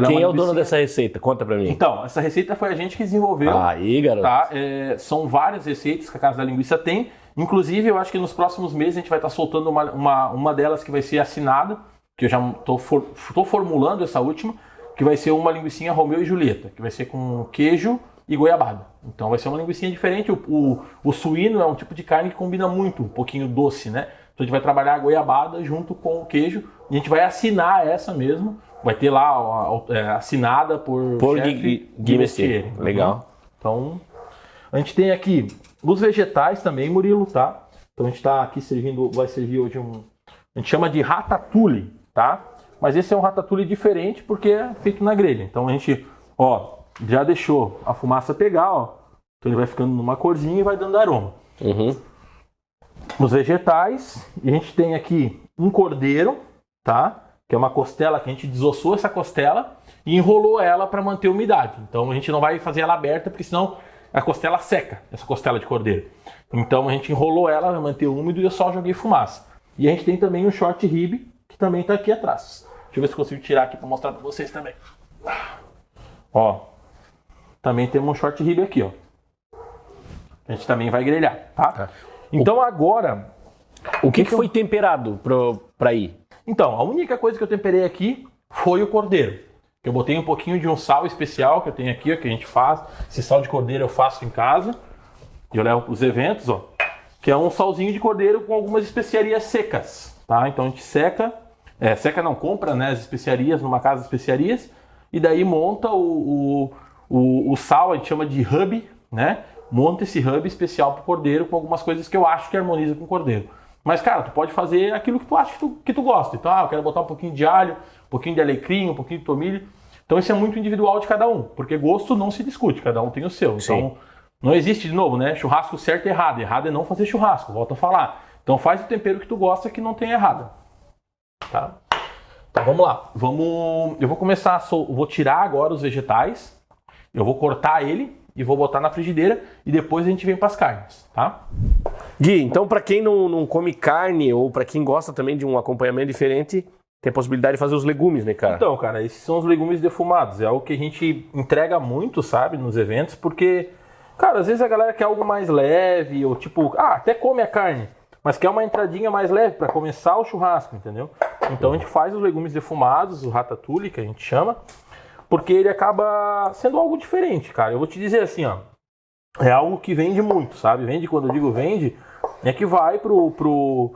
Quem é o dono dessa receita? Conta pra mim. Então, essa receita foi a gente que desenvolveu. Aí, garoto. Tá? São várias receitas que a Casa da Linguiça tem. Inclusive, eu acho que nos próximos meses a gente vai estar soltando uma delas que vai ser assinada, que eu já estou formulando essa última, que vai ser uma linguicinha Romeu e Julieta, que vai ser com queijo e goiabada. Então vai ser uma linguicinha diferente. O suíno é um tipo de carne que combina muito, um pouquinho doce, né? Então a gente vai trabalhar a goiabada junto com o queijo e a gente vai assinar essa mesmo. Vai ter lá assinada por Gui Mestier. Legal. Então a gente tem aqui os vegetais também, Murilo, tá? Então a gente está aqui vai servir hoje a gente chama de ratatouille, tá? Mas esse é um ratatouille diferente porque é feito na grelha. Então a gente, ó, já deixou a fumaça pegar, ó. Então ele vai ficando numa corzinha e vai dando aroma. Os vegetais, e a gente tem aqui um cordeiro, tá? Que é uma costela que a gente desossou essa costela e enrolou ela para manter a umidade. Então a gente não vai fazer ela aberta porque senão a costela seca, essa costela de cordeiro. Então a gente enrolou ela para manter úmido e eu só joguei fumaça. E a gente tem também um short rib que também está aqui atrás. Deixa eu ver se consigo tirar aqui para mostrar para vocês também. Ó, também temos um short rib aqui, ó. A gente também vai grelhar, tá? Então agora... O que foi temperado para ir? Então, a única coisa que eu temperei aqui foi o cordeiro. Eu botei um pouquinho de um sal especial que eu tenho aqui, ó, que a gente faz. Esse sal de cordeiro eu faço em casa. E eu levo para os eventos, ó. Que é um salzinho de cordeiro com algumas especiarias secas, tá? Então a gente seca... compra, né, as especiarias numa casa de especiarias. E daí monta o sal, a gente chama de hub, né? monto esse hub especial pro cordeiro com algumas coisas que eu acho que harmoniza com o cordeiro. Mas, cara, tu pode fazer aquilo que tu acha que tu gosta. Então, eu quero botar um pouquinho de alho, um pouquinho de alecrim, um pouquinho de tomilho. Então, isso é muito individual de cada um, porque gosto não se discute, cada um tem o seu. Sim. Então, não existe, de novo, né? Churrasco certo e errado. Errado é não fazer churrasco, volto a falar. Então, faz o tempero que tu gosta que não tem errado. Tá? Então, vamos lá. Eu vou começar, vou tirar agora os vegetais, eu vou cortar ele e vou botar na frigideira e depois a gente vem para as carnes, tá? Gui, então para quem não come carne ou para quem gosta também de um acompanhamento diferente, tem a possibilidade de fazer os legumes, né, cara? Então, cara, esses são os legumes defumados. É algo que a gente entrega muito, sabe, nos eventos, porque, cara, às vezes a galera quer algo mais leve, ou tipo, até come a carne, mas quer uma entradinha mais leve para começar o churrasco, entendeu? Então a gente faz os legumes defumados, o ratatouille, que a gente chama, porque ele acaba sendo algo diferente, cara. Eu vou te dizer assim, ó, é algo que vende muito, sabe? Vende, quando eu digo vende, é que vai pro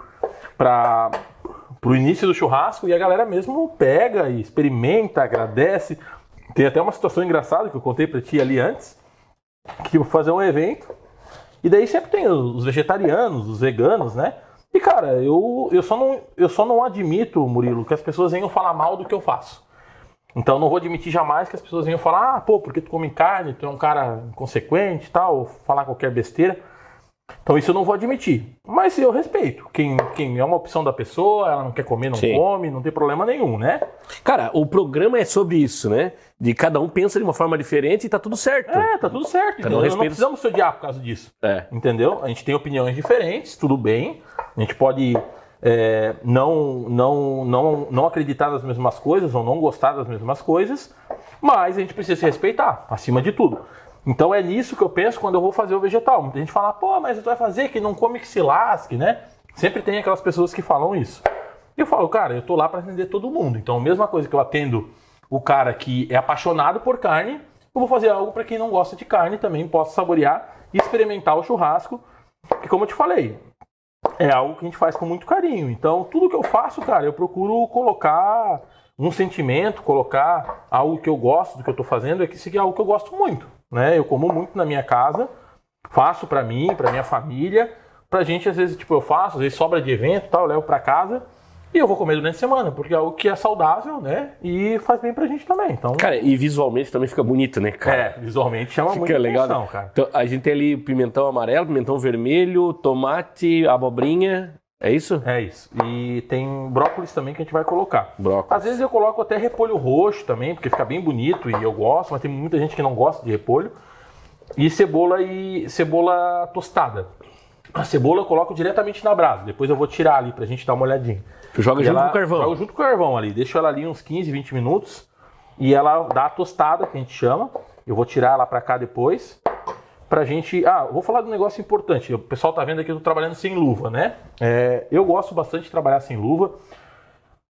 início do churrasco e a galera mesmo pega e experimenta, agradece. Tem até uma situação engraçada que eu contei pra ti ali antes, que eu vou fazer um evento e daí sempre tem os vegetarianos, os veganos, né? E cara, eu só não admito, Murilo, que as pessoas venham falar mal do que eu faço. Então não vou admitir jamais que as pessoas venham falar, porque tu come carne, tu é um cara inconsequente e tal, ou falar qualquer besteira. Então isso eu não vou admitir. Mas eu respeito. Quem é uma opção da pessoa, ela não quer comer, não come, não tem problema nenhum, né? Cara, o programa é sobre isso, né? De cada um pensa de uma forma diferente e tá tudo certo. Tá tudo certo. Então, não precisamos se odiar por causa disso. Entendeu? A gente tem opiniões diferentes, tudo bem. A gente pode não acreditar nas mesmas coisas ou não gostar das mesmas coisas, mas a gente precisa se respeitar, acima de tudo. Então é nisso que eu penso quando eu vou fazer o vegetal. Muita gente fala, mas tu vai fazer, quem não come que se lasque, né? Sempre tem aquelas pessoas que falam isso. E eu falo, cara, eu tô lá para atender todo mundo. Então a mesma coisa que eu atendo o cara que é apaixonado por carne, eu vou fazer algo para quem não gosta de carne também possa saborear e experimentar o churrasco. E como eu te falei, é algo que a gente faz com muito carinho. Então tudo que eu faço, cara, eu procuro colocar um sentimento, colocar algo que eu gosto do que eu tô fazendo, é que isso aqui é algo que eu gosto muito. Né? Eu como muito na minha casa, faço pra mim, pra minha família, pra gente às vezes, eu faço, às vezes sobra de evento e tal, eu levo pra casa e eu vou comer durante a semana, porque é algo que é saudável, né? E faz bem pra gente também. Então, cara, e visualmente também fica bonito, né, cara? Visualmente chama muito atenção, né? Cara. Então, a gente tem ali pimentão amarelo, pimentão vermelho, tomate, abobrinha. É isso? É isso. E tem brócolis também que a gente vai colocar. Brócolis. Às vezes eu coloco até repolho roxo também, porque fica bem bonito e eu gosto, mas tem muita gente que não gosta de repolho. E cebola tostada. A cebola eu coloco diretamente na brasa, depois eu vou tirar ali pra gente dar uma olhadinha. Tu joga junto com o carvão? Jogo junto com o carvão ali, deixo ela ali uns 15, 20 minutos e ela dá a tostada, que a gente chama. Eu vou tirar ela pra cá depois. Pra gente... vou falar de um negócio importante. O pessoal tá vendo aqui que eu tô trabalhando sem luva, né? Eu gosto bastante de trabalhar sem luva,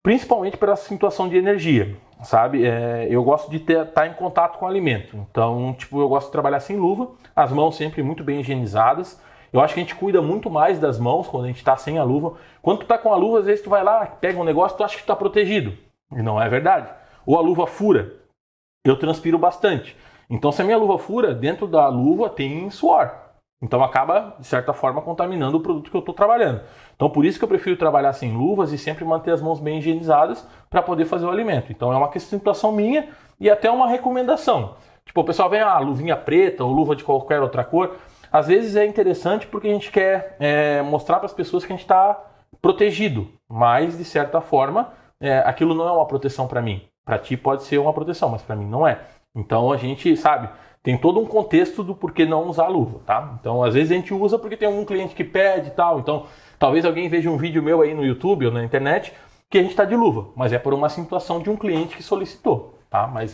principalmente pela situação de energia, sabe? Eu gosto de estar em contato com o alimento. Então, eu gosto de trabalhar sem luva, as mãos sempre muito bem higienizadas. Eu acho que a gente cuida muito mais das mãos quando a gente tá sem a luva. Quando tu tá com a luva, às vezes tu vai lá, pega um negócio, tu acha que tu tá protegido. E não é verdade. Ou a luva fura. Eu transpiro bastante. Então, se a minha luva fura, dentro da luva tem suor. Então, acaba, de certa forma, contaminando o produto que eu estou trabalhando. Então, por isso que eu prefiro trabalhar sem luvas e sempre manter as mãos bem higienizadas para poder fazer o alimento. Então, é uma situação minha e até uma recomendação. O pessoal vem, luvinha preta ou luva de qualquer outra cor. Às vezes é interessante porque a gente quer mostrar para as pessoas que a gente está protegido. Mas, de certa forma, aquilo não é uma proteção para mim. Para ti pode ser uma proteção, mas para mim não é. Então a gente, sabe, tem todo um contexto do porquê não usar a luva, tá? Então às vezes a gente usa porque tem algum cliente que pede e tal. Então talvez alguém veja um vídeo meu aí no YouTube ou na internet que a gente tá de luva. Mas é por uma situação de um cliente que solicitou, tá? Mas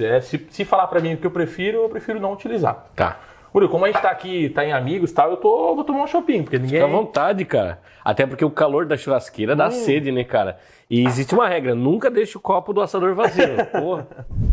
se falar pra mim o que eu prefiro não utilizar. Tá. Murilo, como a gente tá aqui, tá em amigos e tal, eu vou tomar um shopping, porque ninguém... Fica à vontade, cara. Até porque o calor da churrasqueira dá sede, né, cara? E existe uma regra, nunca deixe o copo do assador vazio. Porra.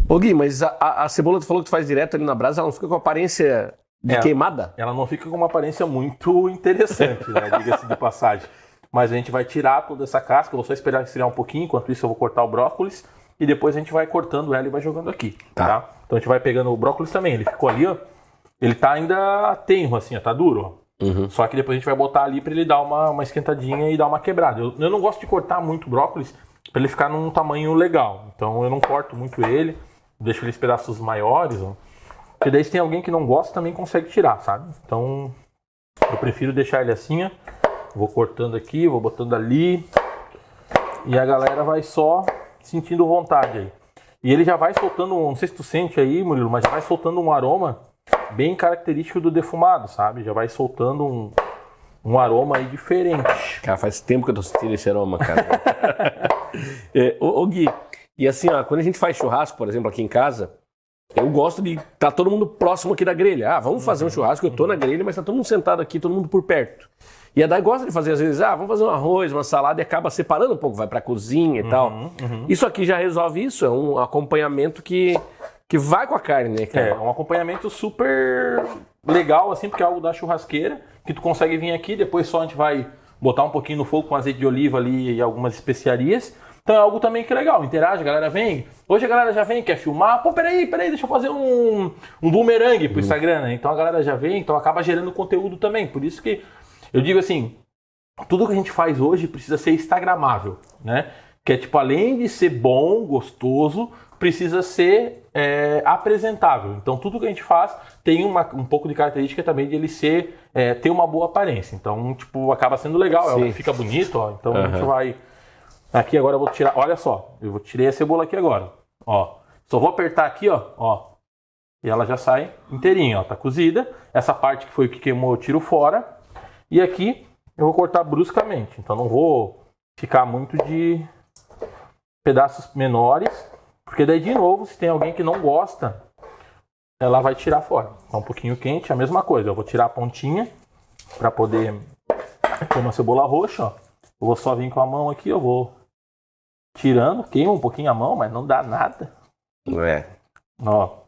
Ô Gui, mas a cebola tu falou que tu faz direto ali na brasa, ela não fica com aparência de queimada? Ela não fica com uma aparência muito interessante, né? Diga-se de passagem. Mas a gente vai tirar toda essa casca, eu vou só esperar esfriar um pouquinho, enquanto isso eu vou cortar o brócolis e depois a gente vai cortando ela e vai jogando aqui, tá? Então a gente vai pegando o brócolis também, ele ficou ali, ó. ele tá ainda tenro, assim, ó, tá duro, ó. Só que depois a gente vai botar ali para ele dar uma esquentadinha e dar uma quebrada. Eu não gosto de cortar muito brócolis para ele ficar num tamanho legal. Então eu não corto muito ele, deixo eles pedaços maiores, ó. Porque daí se tem alguém que não gosta também consegue tirar, sabe? Então eu prefiro deixar ele assim, ó. Vou cortando aqui, vou botando ali. E a galera vai só sentindo vontade aí. E ele já vai soltando, não sei se tu sente aí, Murilo, mas já vai soltando um aroma bem característico do defumado, sabe? Já vai soltando um aroma aí diferente. Cara, faz tempo que eu tô sentindo esse aroma, cara. Ô Gui, e assim, ó, quando a gente faz churrasco, por exemplo, aqui em casa, eu gosto de tá todo mundo próximo aqui da grelha. Vamos fazer um churrasco, eu tô na grelha, mas tá todo mundo sentado aqui, todo mundo por perto. E a Dai gosta de fazer, às vezes, vamos fazer um arroz, uma salada, e acaba separando um pouco, vai pra cozinha e tal. Isso aqui já resolve isso, é um acompanhamento que vai com a carne, né, cara? É um acompanhamento super legal, assim, porque é algo da churrasqueira, que tu consegue vir aqui, depois só a gente vai botar um pouquinho no fogo com azeite de oliva ali e algumas especiarias. Então é algo também que é legal, interage, a galera vem. Hoje a galera já vem, quer filmar, pô, peraí, deixa eu fazer um boomerang pro Instagram, né? Então a galera já vem, então acaba gerando conteúdo também. Por isso que eu digo assim, tudo que a gente faz hoje precisa ser instagramável, né? Que é tipo, além de ser bom, gostoso, precisa ser apresentável. Então tudo que a gente faz tem um pouco de característica também de ele ser, ter uma boa aparência. Então, tipo, acaba sendo legal, fica bonito, ó. Então a gente vai... Aqui agora eu vou tirar, olha só, eu tirei a cebola aqui agora, ó. Só vou apertar aqui, ó. E ela já sai inteirinha, ó. Tá cozida. Essa parte que foi o que queimou eu tiro fora. E aqui eu vou cortar bruscamente. Então não vou ficar muito de pedaços menores. Porque daí, de novo, se tem alguém que não gosta, ela vai tirar fora. Tá um pouquinho quente, a mesma coisa. Eu vou tirar a pontinha para poder pôr uma cebola roxa, ó. Eu vou só vir com a mão aqui, eu vou tirando. Queima um pouquinho a mão, mas não dá nada. Ó.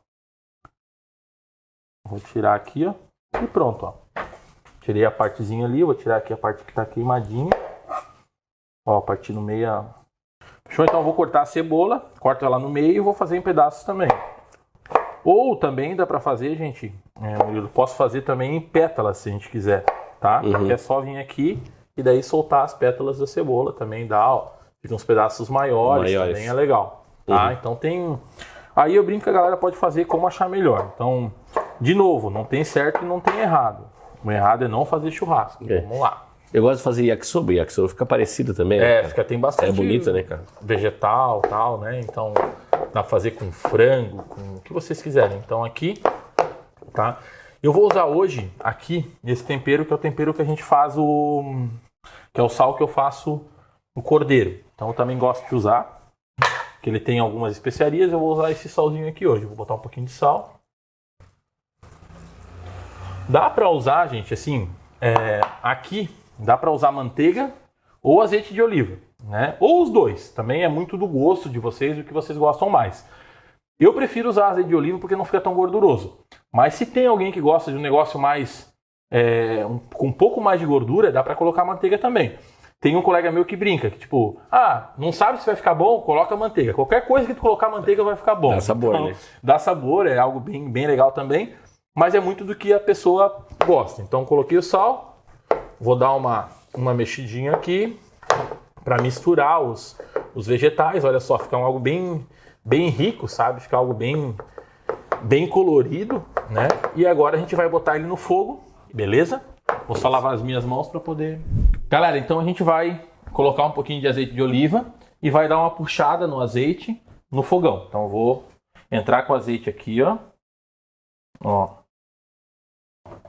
Vou tirar aqui, ó. E pronto, ó. Tirei a partezinha ali, vou tirar aqui a parte que tá queimadinha. Ó, a parte no meio, ó. Fechou? Então eu vou cortar a cebola, corto ela no meio e vou fazer em pedaços também. Ou também dá pra fazer, gente, eu posso fazer também em pétalas, se a gente quiser, tá? Que é só vir aqui e daí soltar as pétalas da cebola também, dá, ó. Fica uns pedaços maiores. Também é legal, tá? Então tem... Aí eu brinco que a galera pode fazer como achar melhor. Então, de novo, não tem certo e não tem errado. O errado é não fazer churrasco. Vamos lá. Eu gosto de fazer yakisoba. Yakisoba fica parecido também, né, tem bastante. É bonito, né, cara? Vegetal, tal, né? Então, dá pra fazer com frango, com o que vocês quiserem. Então, aqui, tá? Eu vou usar hoje, aqui, esse tempero, que é o tempero que a gente faz que é o sal que eu faço no cordeiro. Então, eu também gosto de usar, que ele tem algumas especiarias. Eu vou usar esse salzinho aqui hoje. Eu vou botar um pouquinho de sal. Dá pra usar, gente, assim, aqui dá pra usar manteiga ou azeite de oliva, né? Ou os dois. Também é muito do gosto de vocês, do que vocês gostam mais. Eu prefiro usar azeite de oliva porque não fica tão gorduroso. Mas se tem alguém que gosta de um negócio mais, com um pouco mais de gordura, dá pra colocar manteiga também. Tem um colega meu que brinca, que tipo, não sabe se vai ficar bom? Coloca manteiga. Qualquer coisa que tu colocar manteiga vai ficar bom. Dá sabor, então, né? Dá sabor, é algo bem, bem legal também. Mas é muito do que a pessoa gosta. Então coloquei o sal, vou dar uma mexidinha aqui para misturar os vegetais. Olha só, fica algo bem, bem rico, sabe? Fica algo bem, bem colorido, né? E agora a gente vai botar ele no fogo, beleza? Vou só lavar as minhas mãos para poder... Galera, então a gente vai colocar um pouquinho de azeite de oliva e vai dar uma puxada no azeite no fogão. Então eu vou entrar com o azeite aqui, ó.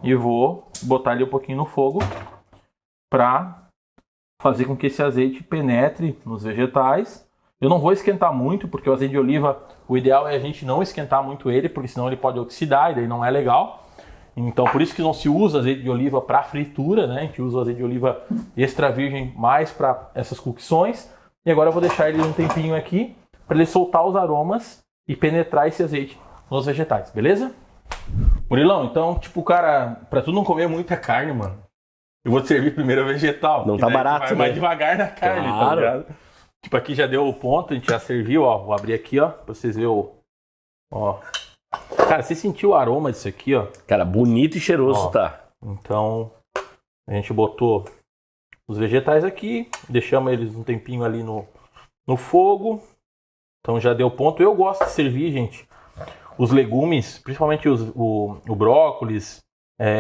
E vou botar ele um pouquinho no fogo para fazer com que esse azeite penetre nos vegetais. Eu não vou esquentar muito, porque o azeite de oliva, o ideal é a gente não esquentar muito ele, porque senão ele pode oxidar e daí não é legal. Então por isso que não se usa azeite de oliva para fritura, né? A gente usa o azeite de oliva extra virgem mais para essas cocções. E agora eu vou deixar ele um tempinho aqui para ele soltar os aromas e penetrar esse azeite nos vegetais, beleza? Murilão, então, tipo, cara, pra tu não comer muita carne, mano, eu vou te servir primeiro a vegetal. Não tá barato, vai mais devagar na carne, claro. Tá ligado? Tipo, aqui já deu o ponto, a gente já serviu, ó. Vou abrir aqui, ó, pra vocês verem ó. Cara, você sentiu o aroma disso aqui, ó? Cara, bonito e cheiroso, Ó. tá? Então, a gente botou os vegetais aqui, deixamos eles um tempinho ali no fogo. Então já deu ponto. Eu gosto de servir, gente, os legumes, principalmente o brócolis,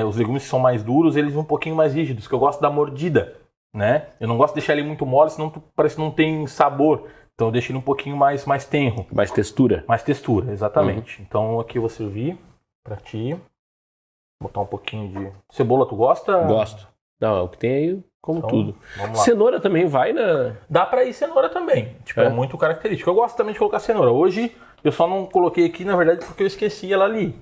os legumes que são mais duros, eles um pouquinho mais rígidos, que eu gosto da mordida, né? Eu não gosto de deixar ele muito mole, senão parece que não tem sabor. Então eu deixo ele um pouquinho mais tenro. Mais textura. Mais textura, exatamente. Então aqui eu vou servir pra ti. Botar um pouquinho de cebola, tu gosta? Gosto. Não, é o que tem aí, como Então, tudo. vamos lá. Cenoura também vai na... Dá pra ir cenoura também. Tipo, é muito característico. Eu gosto também de colocar cenoura. Hoje eu só não coloquei aqui, na verdade, porque eu esqueci ela ali.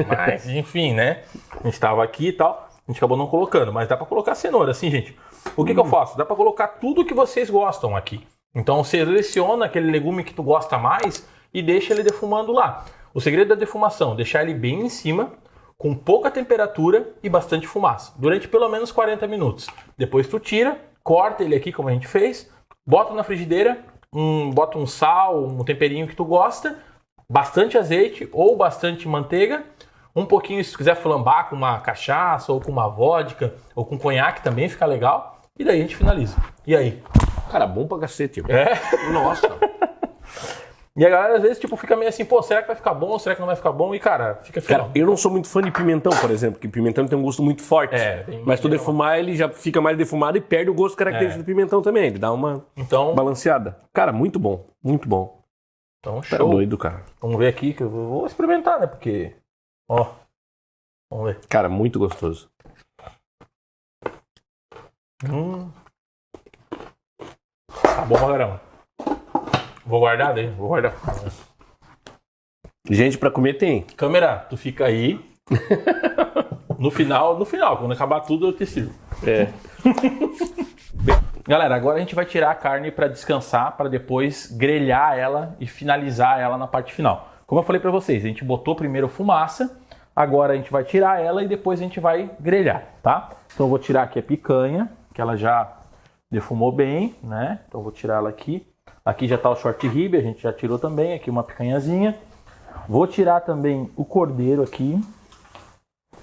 Mas, enfim, né? A gente tava aqui e tal, a gente acabou não colocando. Mas dá pra colocar cenoura, assim, gente. O que eu faço? Dá pra colocar tudo que vocês gostam aqui. Então, você seleciona aquele legume que tu gosta mais e deixa ele defumando lá. O segredo da defumação, deixar ele bem em cima, com pouca temperatura e bastante fumaça, durante pelo menos 40 minutos. Depois tu tira, corta ele aqui como a gente fez, bota na frigideira, bota um sal, um temperinho que tu gosta, bastante azeite ou bastante manteiga, um pouquinho, se tu quiser flambar com uma cachaça ou com uma vodka ou com conhaque também fica legal, e daí a gente finaliza. E aí? Cara, bom pra cacete. Nossa! E a galera às vezes tipo, fica meio assim, pô, será que vai ficar bom? Será que não vai ficar bom? E cara, fica Cara, final. eu não sou muito fã de pimentão, por exemplo, porque pimentão tem um gosto muito forte. Mas tu defumar, ele já fica mais defumado e perde o gosto característico do pimentão também. Ele dá uma balanceada. Cara, muito bom, muito bom. Então, show. Tá doido, cara. Vamos ver aqui, que eu vou experimentar, né? Porque, ó, vamos ver. Cara, muito gostoso. Tá bom pra caramba. Vou guardar daí, vou guardar. Gente, pra comer tem. Câmera, tu fica aí. No final, quando acabar tudo eu te sirvo. Galera, agora a gente vai tirar a carne para descansar, para depois grelhar ela e finalizar ela na parte final. Como eu falei para vocês, a gente botou primeiro fumaça, agora a gente vai tirar ela e depois a gente vai grelhar, tá? Então eu vou tirar aqui a picanha, que ela já defumou bem, né? Então eu vou tirar ela aqui. Aqui já tá o short rib, a gente já tirou também, aqui uma picanhazinha. Vou tirar também o cordeiro aqui.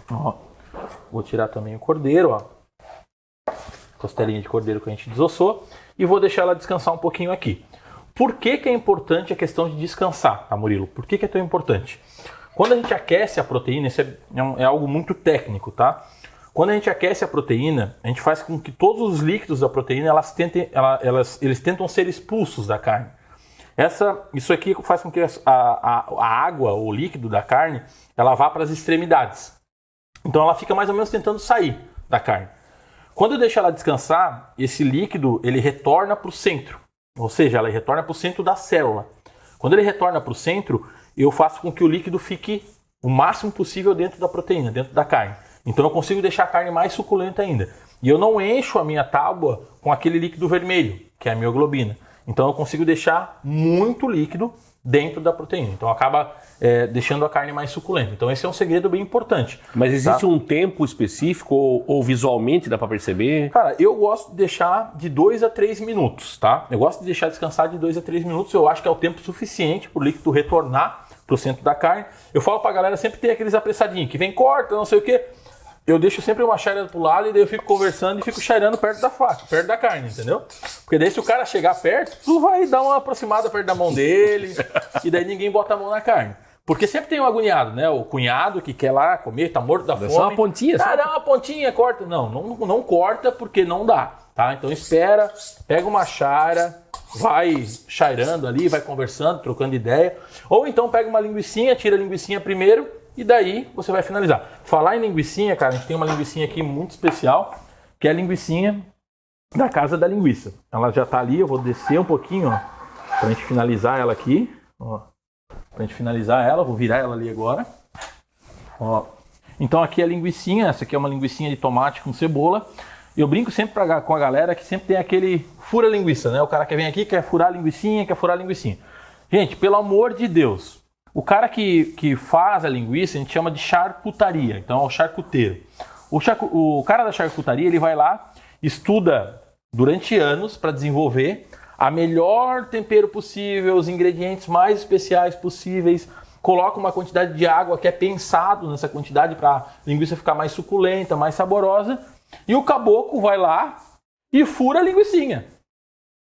Ó, vou tirar também o cordeiro, ó. Costelinha de cordeiro que a gente desossou. E vou deixar ela descansar um pouquinho aqui. Por que que é importante a questão de descansar, tá, Murilo? Por que que é tão importante? Quando a gente aquece a proteína, isso é algo muito técnico, tá? Quando a gente aquece a proteína, a gente faz com que todos os líquidos da proteína eles tentam ser expulsos da carne. Isso aqui faz com que a água, o líquido da carne, ela vá para as extremidades. Então ela fica mais ou menos tentando sair da carne. Quando eu deixo ela descansar, esse líquido ele retorna para o centro. Ou seja, ela retorna para o centro da célula. Quando ele retorna para o centro, eu faço com que o líquido fique o máximo possível dentro da proteína, dentro da carne. Então eu consigo deixar a carne mais suculenta ainda. E eu não encho a minha tábua com aquele líquido vermelho, que é a mioglobina. Então eu consigo deixar muito líquido dentro da proteína. Então acaba deixando a carne mais suculenta. Então esse é um segredo bem importante. Mas existe um tempo específico ou visualmente dá para perceber? Cara, eu gosto de deixar de 2 a 3 minutos, tá? Eu gosto de deixar descansar de 2 a 3 minutos. Eu acho que é o tempo suficiente para o líquido retornar para o centro da carne. Eu falo para a galera sempre ter aqueles apressadinhos que vem, corta, não sei o quê. Eu deixo sempre uma chaira pro lado e daí eu fico conversando e fico chairando perto da faca, perto da carne, entendeu? Porque daí se o cara chegar perto, tu vai dar uma aproximada perto da mão dele e daí ninguém bota a mão na carne. Porque sempre tem um agoniado, né? O cunhado que quer lá comer, tá morto da fome. Só uma pontinha. Ah, dá uma pontinha, corta. Não corta porque não dá, tá? Então espera, pega uma chara, vai chairando ali, vai conversando, trocando ideia. Ou então pega uma linguicinha, tira a linguicinha primeiro e daí você vai finalizar. Falar em linguicinha, cara, a gente tem uma linguicinha aqui muito especial, que é a linguicinha da Casa da Linguiça. Ela já tá ali, eu vou descer um pouquinho, ó, pra gente finalizar ela aqui, ó. Pra gente finalizar ela, vou virar ela ali agora. Ó. Então aqui é a linguicinha, essa aqui é uma linguicinha de tomate com cebola. Eu brinco sempre com a galera que sempre tem aquele fura linguiça, né? O cara que vem aqui quer furar linguicinha, quer furar linguicinha. Gente, pelo amor de Deus, o cara que faz a linguiça a gente chama de charcutaria, então é o charcuteiro. O cara da charcutaria, ele vai lá, estuda durante anos para desenvolver a melhor tempero possível, os ingredientes mais especiais possíveis, coloca uma quantidade de água que é pensado nessa quantidade para a linguiça ficar mais suculenta, mais saborosa. E o caboclo vai lá e fura a linguicinha.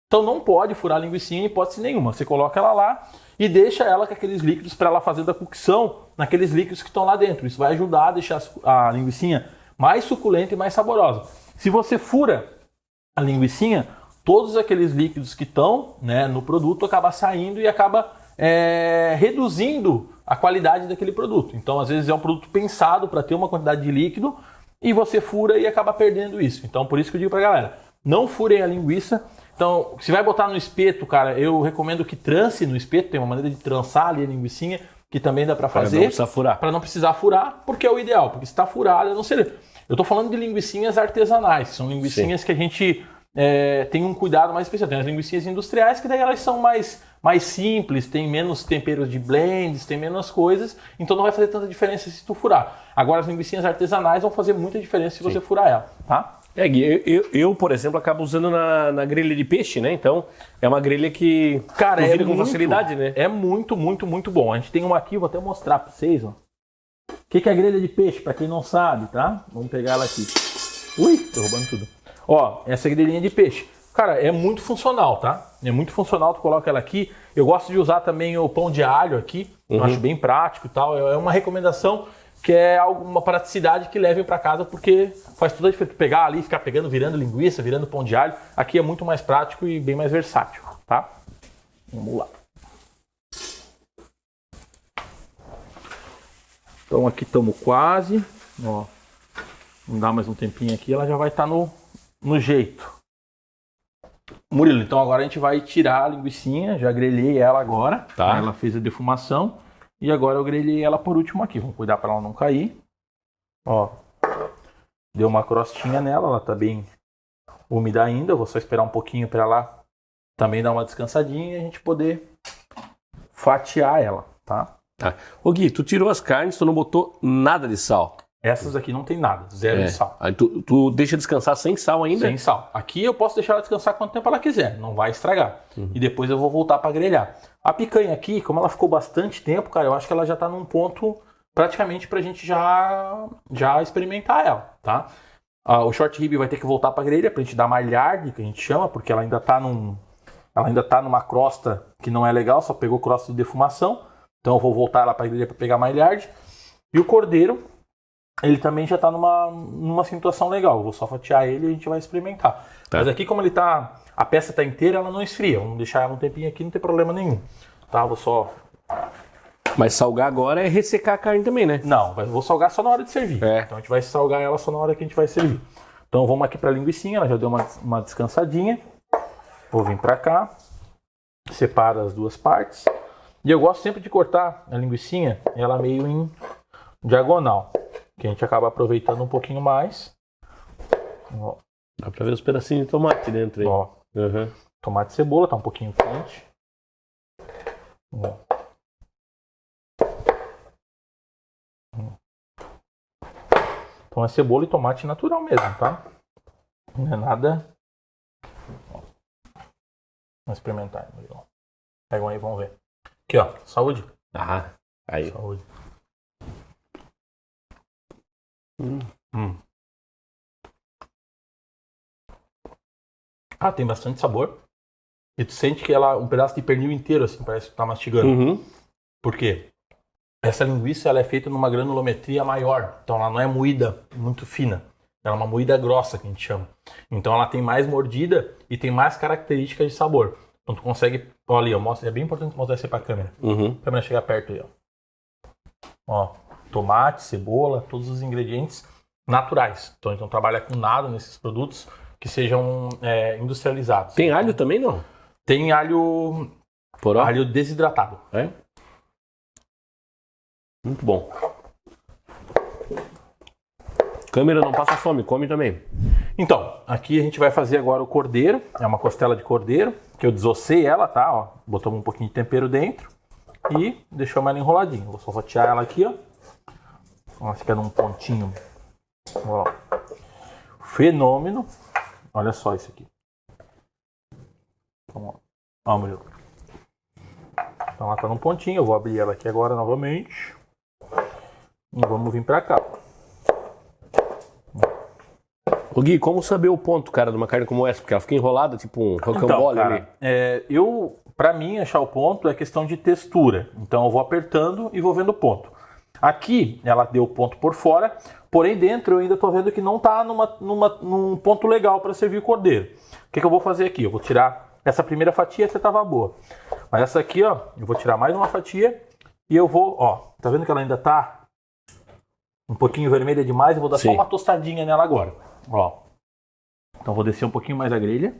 Então não pode furar a linguicinha em hipótese nenhuma. Você coloca ela lá e deixa ela com aqueles líquidos para ela fazer da cocção naqueles líquidos que estão lá dentro. Isso vai ajudar a deixar a linguicinha mais suculenta e mais saborosa. Se você fura a linguicinha, todos aqueles líquidos que estão, né, no produto acaba saindo e acaba reduzindo a qualidade daquele produto. Então, às vezes é um produto pensado para ter uma quantidade de líquido e você fura e acaba perdendo isso. Então, por isso que eu digo para a galera, não furem a linguiça. Então, se vai botar no espeto, cara, eu recomendo que trance no espeto. Tem uma maneira de trançar ali a linguicinha, que também dá para fazer. Para não precisar furar, porque é o ideal. Porque se está furada, não seria. Eu estou falando de linguicinhas artesanais. São linguicinhas que a gente tem um cuidado mais especial. Tem as linguicinhas industriais, que daí elas são mais simples, tem menos temperos de blends, tem menos coisas. Então não vai fazer tanta diferença se tu furar. Agora, as linguicinhas artesanais vão fazer muita diferença se você furar ela, tá? Gui, eu, por exemplo, acabo usando na grelha de peixe, né? Então, é uma grelha que vira com facilidade, né? É muito, muito, muito bom. A gente tem uma aqui, vou até mostrar para vocês, ó. O que é grelha de peixe, para quem não sabe, tá? Vamos pegar ela aqui. Ui, tô roubando tudo. Ó, essa grelhinha de peixe. Cara, é muito funcional, tá? É muito funcional, tu coloca ela aqui. Eu gosto de usar também o pão de alho aqui. Eu acho bem prático e tal. É uma recomendação que é uma praticidade que levem para casa, porque faz toda a diferença. Pegar ali, ficar pegando, virando linguiça, virando pão de alho. Aqui é muito mais prático e bem mais versátil, tá? Vamos lá. Então aqui estamos quase. Ó, vamos dar mais um tempinho aqui, ela já vai estar no jeito. Murilo, então agora a gente vai tirar a linguicinha. Já grelhei ela agora. Tá. Ela fez a defumação. E agora eu grelhei ela por último aqui. Vamos cuidar para ela não cair. Ó, deu uma crostinha nela, ela tá bem úmida ainda. Eu vou só esperar um pouquinho para ela também dar uma descansadinha e a gente poder fatiar ela, tá? Tá. Ô Gui, tu tirou as carnes, tu não botou nada de sal. Essas aqui não tem nada, zero de sal. Aí tu deixa descansar sem sal ainda? Sem sal. Aqui eu posso deixar ela descansar quanto tempo ela quiser, não vai estragar. E depois eu vou voltar para grelhar. A picanha aqui, como ela ficou bastante tempo, cara, eu acho que ela já tá num ponto praticamente pra gente já experimentar ela, tá? O short rib vai ter que voltar pra grelha pra gente dar maillard, que a gente chama, porque ela ainda tá numa crosta que não é legal, só pegou crosta de defumação. Então eu vou voltar ela pra grelha pra pegar maillard. E o cordeiro, ele também já tá numa situação legal. Eu vou só fatiar ele e a gente vai experimentar. Tá. Mas aqui, como ele tá, a peça tá inteira, ela não esfria. Vamos deixar ela um tempinho aqui, não tem problema nenhum. Tá, vou só... Mas salgar agora é ressecar a carne também, né? Não, vou salgar só na hora de servir. Então a gente vai salgar ela só na hora que a gente vai servir. Então vamos aqui pra linguicinha, ela já deu uma descansadinha. Vou vir pra cá. Separo as duas partes. E eu gosto sempre de cortar a linguicinha, ela meio em diagonal. Que a gente acaba aproveitando um pouquinho mais. Ó. Dá pra ver os pedacinhos de tomate dentro aí. Ó. Tomate e cebola, tá um pouquinho quente. Ó. Então é cebola e tomate natural mesmo, tá? Não é nada. Ó. Vamos experimentar. Pegam aí, vamos ver. Aqui, ó. Saúde. Ah, aí. Saúde. Ah, tem bastante sabor. E tu sente que ela, um pedaço de pernil inteiro, assim, parece que tu tá mastigando. Por quê? Essa linguiça, ela é feita numa granulometria maior. Então ela não é moída muito fina. Ela é uma moída grossa, que a gente chama. Então ela tem mais mordida e tem mais características de sabor. Então tu consegue... Ó, ali, ó, mostra, é bem importante mostrar isso aí pra câmera. A câmera chegar perto aí, ó. Ó, tomate, cebola, todos os ingredientes naturais. Então a gente não trabalha com nada nesses produtos que sejam industrializados. Tem alho também, não? Tem alho... Poró? Alho desidratado. É? Muito bom. Câmera não passa fome, come também. Então, aqui a gente vai fazer agora o cordeiro. É uma costela de cordeiro, que eu desossei ela, tá? Ó, botamos um pouquinho de tempero dentro e deixamos ela enroladinha. Vou só fatiar ela aqui, ó. Ela fica num pontinho. Ó. Fenômeno. Olha só isso aqui. Vamos lá. Ó, Murilo. Então ela tá no pontinho, eu vou abrir ela aqui agora novamente. E vamos vir pra cá. Ô Gui, como saber o ponto, cara, de uma carne como essa? Porque ela fica enrolada, tipo um rocambole ali. Pra mim, achar o ponto é questão de textura. Então eu vou apertando e vou vendo o ponto. Aqui, ela deu o ponto por fora, porém dentro eu ainda tô vendo que não tá num ponto legal para servir o cordeiro. O que eu vou fazer aqui? Eu vou tirar essa primeira fatia, essa tava boa. Mas essa aqui, ó, eu vou tirar mais uma fatia e eu vou, ó, tá vendo que ela ainda tá um pouquinho vermelha demais? Eu vou dar só uma tostadinha nela agora. Ó, então vou descer um pouquinho mais a grelha,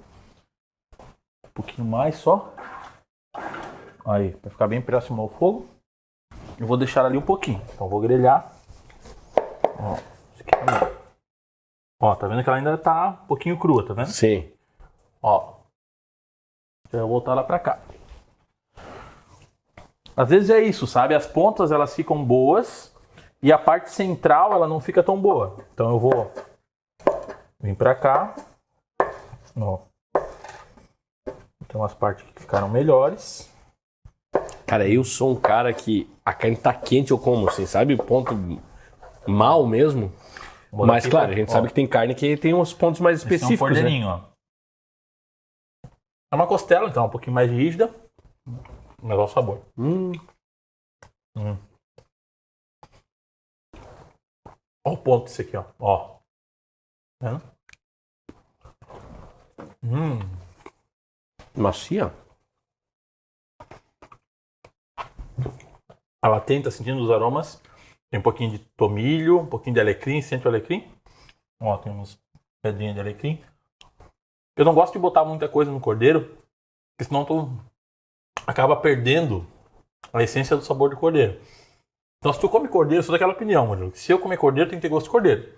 um pouquinho mais só, aí, para ficar bem próximo ao fogo. Eu vou deixar ali um pouquinho, então vou grelhar. Ó, isso aqui também. Ó, tá vendo que ela ainda tá um pouquinho crua, tá vendo? Sim. Ó, eu vou voltar lá pra cá. Às vezes é isso, sabe? As pontas elas ficam boas e a parte central ela não fica tão boa. Então eu vou vim pra cá, ó. Então as partes que ficaram melhores. Cara, eu sou um cara que a carne tá quente, eu como, assim, sabe? Ponto mal mesmo. Mas claro, a gente sabe que tem carne que tem uns pontos mais específicos, é um cordeirinho, ó. É uma costela, então, um pouquinho mais rígida. Mas olha o sabor. Olha o ponto desse aqui, ó. Ó. Tá vendo? Macia? Ela tá sentindo os aromas. Tem um pouquinho de tomilho, um pouquinho de alecrim. Sente o alecrim? Ó, tem umas pedrinhas de alecrim. Eu não gosto de botar muita coisa no cordeiro, porque senão tu acaba perdendo a essência do sabor do cordeiro. Então se tu come cordeiro, eu sou daquela opinião, mano. Se eu comer cordeiro, tem que ter gosto de cordeiro.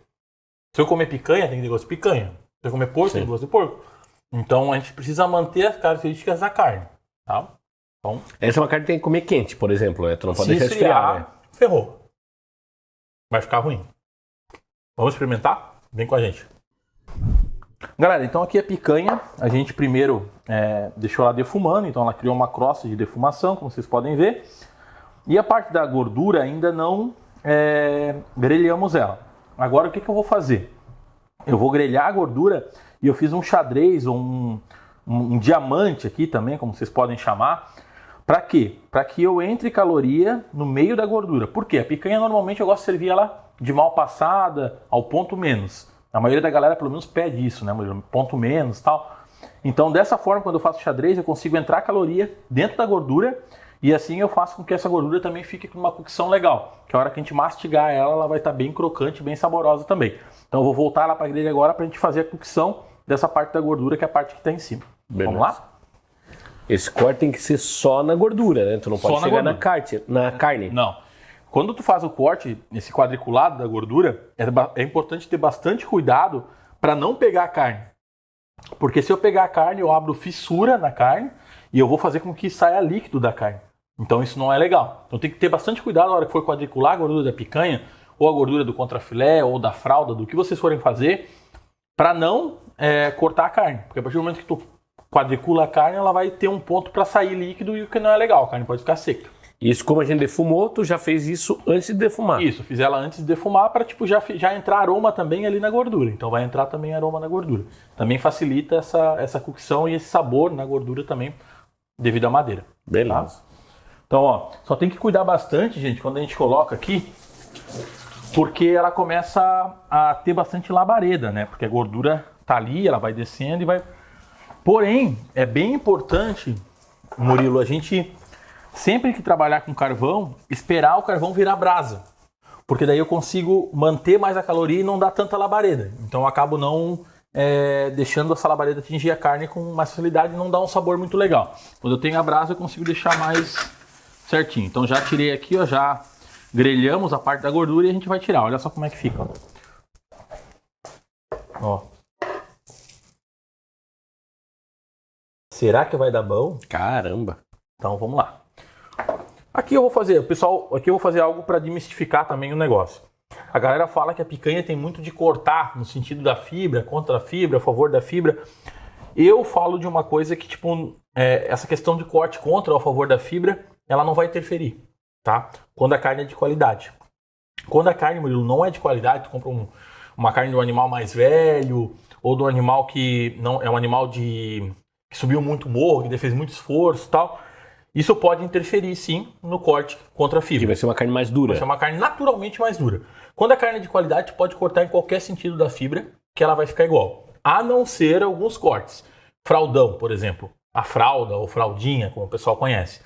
Se eu comer picanha, tem que ter gosto de picanha. Se eu comer porco, tem que ter gosto de porco. Então a gente precisa manter as características da carne, tá? Então, essa é uma carne que tem que comer quente, por exemplo, né? Tu não pode deixar esfriar, né? Ferrou. Vai ficar ruim. Vamos experimentar? Vem com a gente. Galera, então aqui a picanha, a gente primeiro deixou ela defumando, então ela criou uma crosta de defumação, como vocês podem ver. E a parte da gordura ainda não grelhamos ela. Agora o que eu vou fazer? Eu vou grelhar a gordura e eu fiz um xadrez, um diamante aqui também, como vocês podem chamar. Para quê? Para que eu entre caloria no meio da gordura. Por quê? A picanha normalmente eu gosto de servir ela de mal passada, ao ponto menos. A maioria da galera pelo menos pede isso, né? Ponto menos e tal. Então dessa forma, quando eu faço xadrez, eu consigo entrar caloria dentro da gordura e assim eu faço com que essa gordura também fique com uma cocção legal. Que a hora que a gente mastigar ela vai estar bem crocante, bem saborosa também. Então eu vou voltar lá para a grelha agora para a gente fazer a cocção dessa parte da gordura, que é a parte que está em cima. Beleza. Vamos lá? Esse corte tem que ser só na gordura, né? Tu não pode chegar na carne. Não. Quando tu faz o corte, esse quadriculado da gordura, é importante ter bastante cuidado para não pegar a carne. Porque se eu pegar a carne, eu abro fissura na carne e eu vou fazer com que saia líquido da carne. Então isso não é legal. Então tem que ter bastante cuidado na hora que for quadricular a gordura da picanha, ou a gordura do contrafilé, ou da fralda, do que vocês forem fazer, para não cortar a carne. Porque a partir do momento que tu quadricula a carne, ela vai ter um ponto para sair líquido e o que não é legal, a carne pode ficar seca. Isso, como a gente defumou, tu já fez isso antes de defumar. Isso, fiz ela antes de defumar para tipo, já entrar aroma também ali na gordura. Então vai entrar também aroma na gordura. Também facilita essa cocção e esse sabor na gordura também devido à madeira. Beleza. Tá? Então, ó, só tem que cuidar bastante, gente, quando a gente coloca aqui, porque ela começa a ter bastante labareda, né? Porque a gordura tá ali, ela vai descendo e vai... Porém, é bem importante, Murilo, a gente, sempre que trabalhar com carvão, esperar o carvão virar brasa. Porque daí eu consigo manter mais a caloria e não dar tanta labareda. Então eu acabo não deixando essa labareda atingir a carne com mais facilidade e não dar um sabor muito legal. Quando eu tenho a brasa, eu consigo deixar mais certinho. Então já tirei aqui, ó, já grelhamos a parte da gordura e a gente vai tirar. Olha só como é que fica. Ó. Será que vai dar bom? Caramba. Então vamos lá. Aqui eu vou fazer, pessoal, aqui eu vou fazer algo para demistificar também o negócio. A galera fala que a picanha tem muito de cortar, no sentido da fibra, contra a fibra, a favor da fibra. Eu falo de uma coisa que, tipo, essa questão de corte contra ou a favor da fibra ela não vai interferir, tá? Quando a carne é de qualidade. Quando a carne, Murilo, não é de qualidade, tu compra uma carne de um animal mais velho, ou de um animal que não é um animal que subiu muito morro, que fez muito esforço e tal, isso pode interferir, sim, no corte contra a fibra. Que vai ser uma carne mais dura. Vai ser uma carne naturalmente mais dura. Quando a carne é de qualidade, tu pode cortar em qualquer sentido da fibra, que ela vai ficar igual. A não ser alguns cortes. Fraldão, por exemplo. A fralda ou fraldinha, como o pessoal conhece.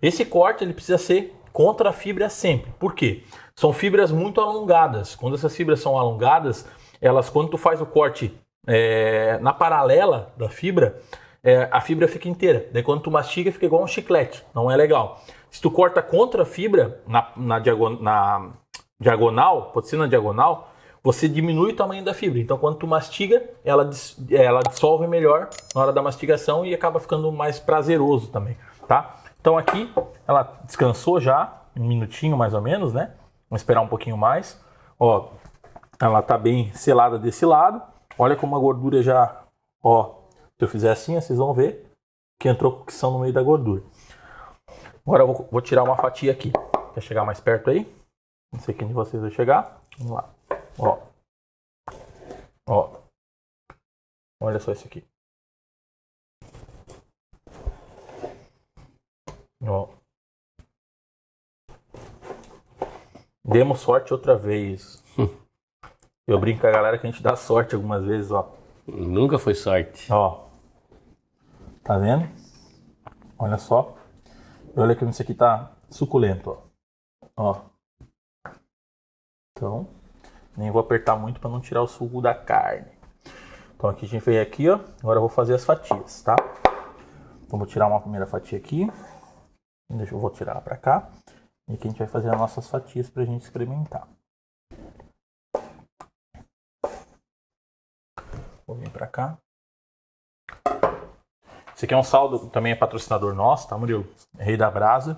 Esse corte ele precisa ser contra a fibra sempre. Por quê? São fibras muito alongadas. Quando essas fibras são alongadas, quando tu faz o corte na paralela da fibra, a fibra fica inteira. Daí quando tu mastiga, fica igual um chiclete. Não é legal. Se tu corta contra a fibra, na diagonal, pode ser na diagonal, você diminui o tamanho da fibra. Então quando tu mastiga, ela dissolve melhor na hora da mastigação e acaba ficando mais prazeroso também, tá? Então aqui ela descansou já, um minutinho mais ou menos, né? Vamos esperar um pouquinho mais. Ó, ela tá bem selada desse lado. Olha como a gordura já, ó, se eu fizer assim, vocês vão ver que entrou cocção no meio da gordura. Agora eu vou tirar uma fatia aqui. Quer chegar mais perto aí? Não sei quem de vocês vai chegar. Vamos lá. Ó. Ó. Olha só isso aqui. Ó. Demos sorte outra vez. Eu brinco com a galera que a gente dá sorte algumas vezes, ó. Nunca foi sorte. Ó. Tá vendo? Olha só. E olha como isso aqui tá suculento, ó. Ó. Então, nem vou apertar muito para não tirar o suco da carne. Então aqui a gente veio aqui, ó. Agora eu vou fazer as fatias, tá? Então vou tirar uma primeira fatia aqui. Vou tirar ela para cá. E aqui a gente vai fazer as nossas fatias pra gente experimentar. Vou vir para cá. Esse aqui é um sal, também é patrocinador nosso, tá, Murilo? Rei da Brasa.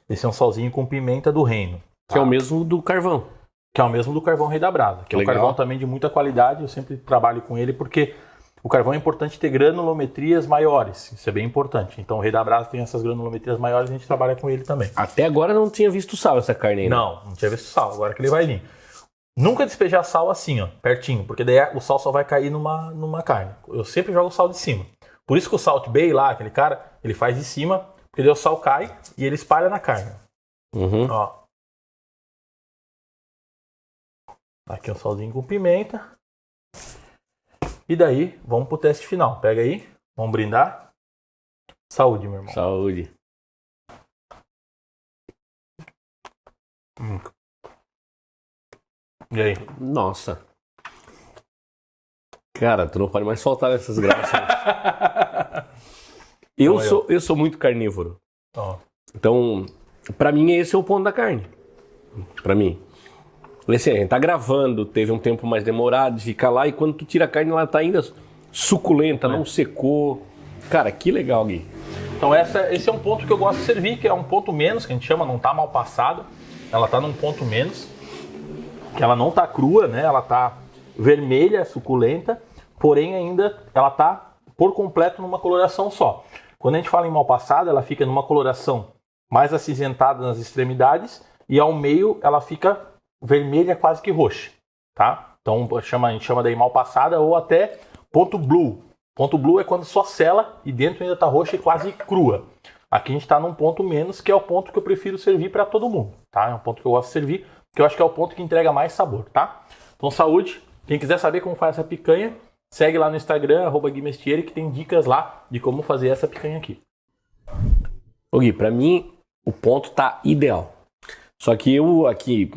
Esse é um salzinho com pimenta do reino. Tá? Que é o mesmo do carvão. Que é o mesmo do carvão Rei da Brasa. Que é um carvão também de muita qualidade. Eu sempre trabalho com ele porque o carvão é importante ter granulometrias maiores. Isso é bem importante. Então o Rei da Brasa tem essas granulometrias maiores e a gente trabalha com ele também. Até agora não tinha visto sal essa carne ainda. Não tinha visto sal. Agora que ele vai vir. Nunca despejar sal assim, ó, pertinho. Porque daí o sal só vai cair numa carne. Eu sempre jogo o sal de cima. Por isso que o Salt Bay lá, aquele cara, ele faz de cima, porque daí o sal cai e ele espalha na carne. Uhum. Ó. Aqui um salzinho com pimenta. E daí, vamos pro teste final. Pega aí, vamos brindar. Saúde, meu irmão. Saúde. E aí? Nossa. Cara, tu não pode mais faltar nessas graças. eu sou muito carnívoro. Ó. Então, pra mim, esse é o ponto da carne. Pra mim. Assim, a gente tá gravando, teve um tempo mais demorado de ficar lá, e quando tu tira a carne, ela tá ainda suculenta, não secou. Cara, que legal, Gui. Então esse é um ponto que eu gosto de servir, que é um ponto menos, que a gente chama, não tá mal passado. Ela tá num ponto menos, que ela não tá crua, né? Ela tá vermelha, suculenta, porém ainda ela tá por completo numa coloração só. Quando a gente fala em mal passado, ela fica numa coloração mais acinzentada nas extremidades e ao meio ela fica vermelha, quase que roxa, tá? Então a gente chama daí mal passada ou até ponto blue. Ponto blue é quando só sela e dentro ainda tá roxa e quase crua. Aqui a gente tá num ponto menos, que é o ponto que eu prefiro servir para todo mundo, tá? É um ponto que eu gosto de servir, que eu acho que é o ponto que entrega mais sabor, tá? Então saúde. Quem quiser saber como faz essa picanha, segue lá no Instagram, @guimestieri, que tem dicas lá de como fazer essa picanha aqui. Ô Gui, pra mim o ponto tá ideal. Só que eu aqui,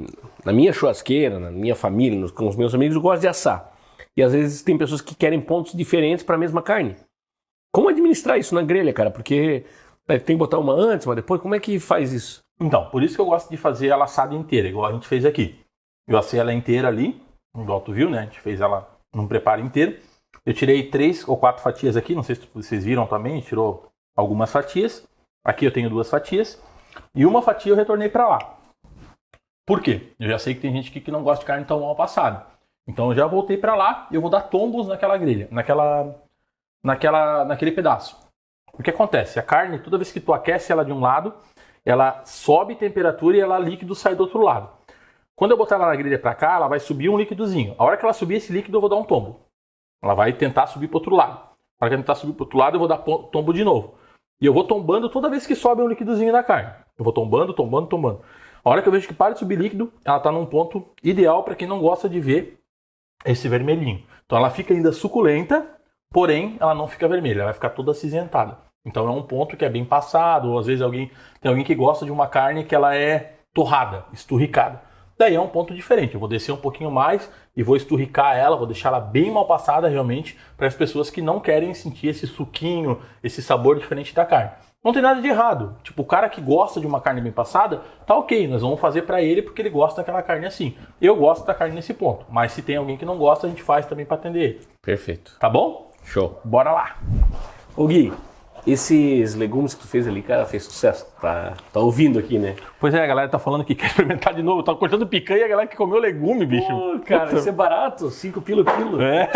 na minha churrasqueira, na minha família, com os meus amigos, eu gosto de assar. E às vezes tem pessoas que querem pontos diferentes para a mesma carne. Como administrar isso na grelha, cara? Porque tem que botar uma antes, uma depois. Como é que faz isso? Então, por isso que eu gosto de fazer ela assada inteira, igual a gente fez aqui. Eu assei ela inteira ali, igual tu viu, né? A gente fez ela num preparo inteiro. Eu tirei 3 ou 4 fatias aqui, não sei se vocês viram também, a gente tirou algumas fatias. Aqui eu tenho 2 fatias. E uma fatia eu retornei para lá. Por quê? Eu já sei que tem gente aqui que não gosta de carne tão mal passada. Então eu já voltei para lá e eu vou dar tombos naquela grelha, naquele pedaço. O que acontece? A carne, toda vez que tu aquece ela de um lado, ela sobe temperatura e ela líquido sai do outro lado. Quando eu botar ela na grelha para cá, ela vai subir um líquidozinho. A hora que ela subir esse líquido, eu vou dar um tombo. Ela vai tentar subir para o outro lado. A hora que ela tentar subir para o outro lado, eu vou dar tombo de novo. E eu vou tombando toda vez que sobe um líquidozinho na carne. Eu vou tombando, tombando, tombando. A hora que eu vejo que para de subir líquido, ela está num ponto ideal para quem não gosta de ver esse vermelhinho. Então ela fica ainda suculenta, porém ela não fica vermelha, ela vai ficar toda acinzentada. Então é um ponto que é bem passado, ou às vezes tem alguém que gosta de uma carne que ela é torrada, esturricada. Daí é um ponto diferente, eu vou descer um pouquinho mais e vou esturricar ela, vou deixar ela bem mal passada realmente para as pessoas que não querem sentir esse suquinho, esse sabor diferente da carne. Não tem nada de errado, tipo, o cara que gosta de uma carne bem passada, tá ok, nós vamos fazer para ele porque ele gosta daquela carne assim. Eu gosto da carne nesse ponto, mas se tem alguém que não gosta, a gente faz também para atender ele. Perfeito. Tá bom? Show. Bora lá. Ô Gui, esses legumes que tu fez ali, cara, fez sucesso. Tá ouvindo aqui, né? Pois é, a galera tá falando que quer experimentar de novo. Tá cortando picanha e a galera que comeu legume, bicho. Pô, cara, isso é barato, 5 pila o quilo. É.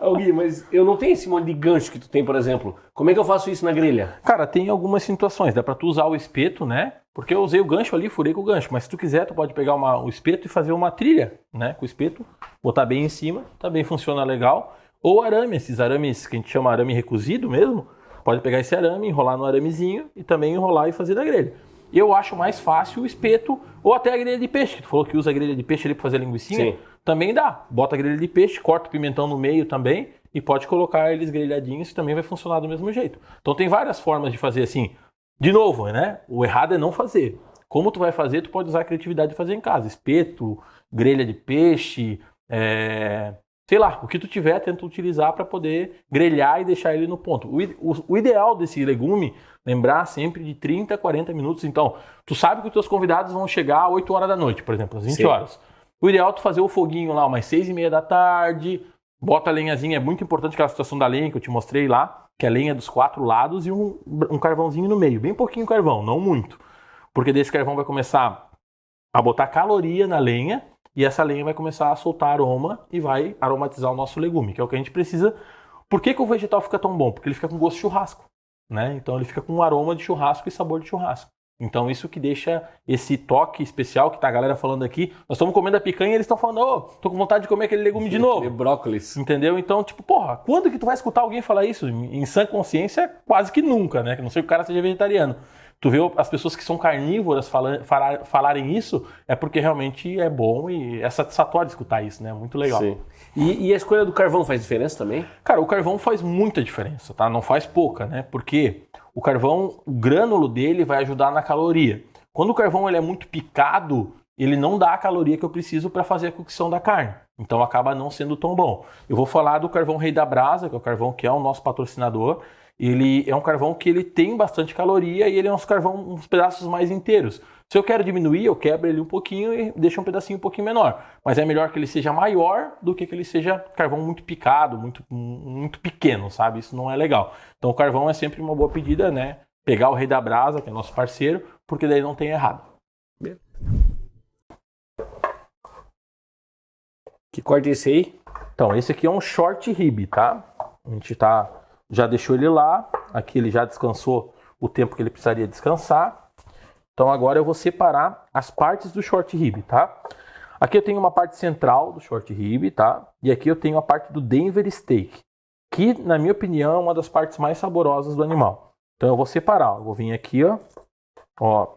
Ô Gui, mas eu não tenho esse monte de gancho que tu tem, por exemplo. Como é que eu faço isso na grelha? Cara, tem algumas situações. Dá pra tu usar o espeto, né? Porque eu usei o gancho ali, furei com o gancho. Mas se tu quiser, tu pode pegar o espeto e fazer uma trilha, né? Com o espeto, botar bem em cima. Também funciona legal. Ou arame, esses arames que a gente chama arame recozido mesmo. Pode pegar esse arame, enrolar no aramezinho e também enrolar e fazer da grelha. Eu acho mais fácil o espeto ou até a grelha de peixe, que tu falou que usa a grelha de peixe ali para fazer linguicinha. Sim. Também dá. Bota a grelha de peixe, corta o pimentão no meio também e pode colocar eles grelhadinhos, que também vai funcionar do mesmo jeito. Então tem várias formas de fazer assim. De novo, né? O errado é não fazer. Como tu vai fazer, tu pode usar a criatividade de fazer em casa. Espeto, grelha de peixe, sei lá, o que tu tiver, tenta utilizar para poder grelhar e deixar ele no ponto. O ideal desse legume, lembrar sempre de 30 a 40 minutos. Então, tu sabe que os teus convidados vão chegar às 8 horas da noite, por exemplo, às 20 horas. O ideal é tu fazer o foguinho lá umas 6:30 da tarde, bota a lenhazinha, é muito importante aquela situação da lenha que eu te mostrei lá, que é a lenha dos 4 lados e um carvãozinho no meio, bem pouquinho carvão, não muito. Porque desse carvão vai começar a botar caloria na lenha, e essa lenha vai começar a soltar aroma e vai aromatizar o nosso legume, que é o que a gente precisa. Por que o vegetal fica tão bom? Porque ele fica com gosto de churrasco, né? Então ele fica com um aroma de churrasco e sabor de churrasco. Então isso que deixa esse toque especial que tá a galera falando aqui. Nós estamos comendo a picanha e eles estão falando, tô com vontade de comer aquele legume de novo. Brócolis. Entendeu? Então, tipo, porra, quando que tu vai escutar alguém falar isso? Em sã consciência, quase que nunca, né? Que não sei que o cara seja vegetariano. Tu vê as pessoas que são carnívoras falarem isso, é porque realmente é bom e é satisfatório escutar isso, né? Muito legal. Sim. E a escolha do carvão faz diferença também? Cara, o carvão faz muita diferença, tá? Não faz pouca, né? Porque o carvão, o grânulo dele vai ajudar na caloria. Quando o carvão ele é muito picado, ele não dá a caloria que eu preciso para fazer a cocção da carne. Então acaba não sendo tão bom. Eu vou falar do carvão Rei da Brasa, que é o carvão que é o nosso patrocinador. Ele é um carvão que ele tem bastante caloria e ele é uns pedaços mais inteiros. Se eu quero diminuir, eu quebro ele um pouquinho e deixo um pedacinho um pouquinho menor. Mas é melhor que ele seja maior do que ele seja carvão muito picado, muito pequeno, sabe? Isso não é legal. Então o carvão é sempre uma boa pedida, né? Pegar o Rei da Brasa, que é nosso parceiro, porque daí não tem errado. Que corte é esse aí? Então, esse aqui é um short rib, tá? A gente já deixou ele lá, aqui ele já descansou o tempo que ele precisaria descansar. Então agora eu vou separar as partes do short rib, tá? Aqui eu tenho uma parte central do short rib, tá? E aqui eu tenho a parte do Denver steak, que na minha opinião é uma das partes mais saborosas do animal. Então eu vou separar, eu vou vir aqui, ó,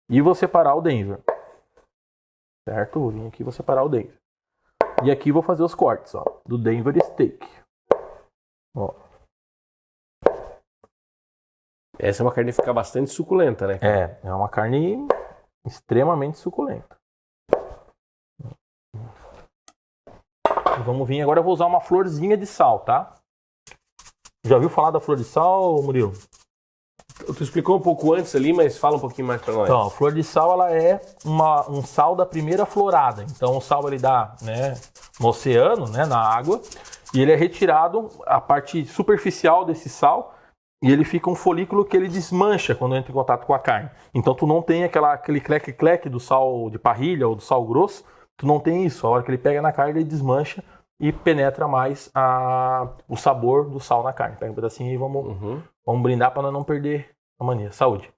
e vou separar o Denver. Certo? Vou vir aqui e vou separar o Denver. E aqui vou fazer os cortes, ó, do Denver steak. Ó. Essa é uma carne que fica bastante suculenta, né? É uma carne extremamente suculenta. Vamos vir agora, eu vou usar uma florzinha de sal, tá? Já ouviu falar da flor de sal, Murilo? Tu explicou um pouco antes ali, mas fala um pouquinho mais pra nós. Então, a flor de sal, ela é um sal da primeira florada. Então, o sal ele dá, né, no oceano, né, na água, e ele é retirado, a parte superficial desse sal, e ele fica um folículo que ele desmancha quando entra em contato com a carne. Então tu não tem aquele cleque-cleque do sal de parrilha ou do sal grosso, tu não tem isso. A hora que ele pega na carne, ele desmancha e penetra mais o sabor do sal na carne. Pega um pedacinho e vamos brindar para não perder a mania. Saúde!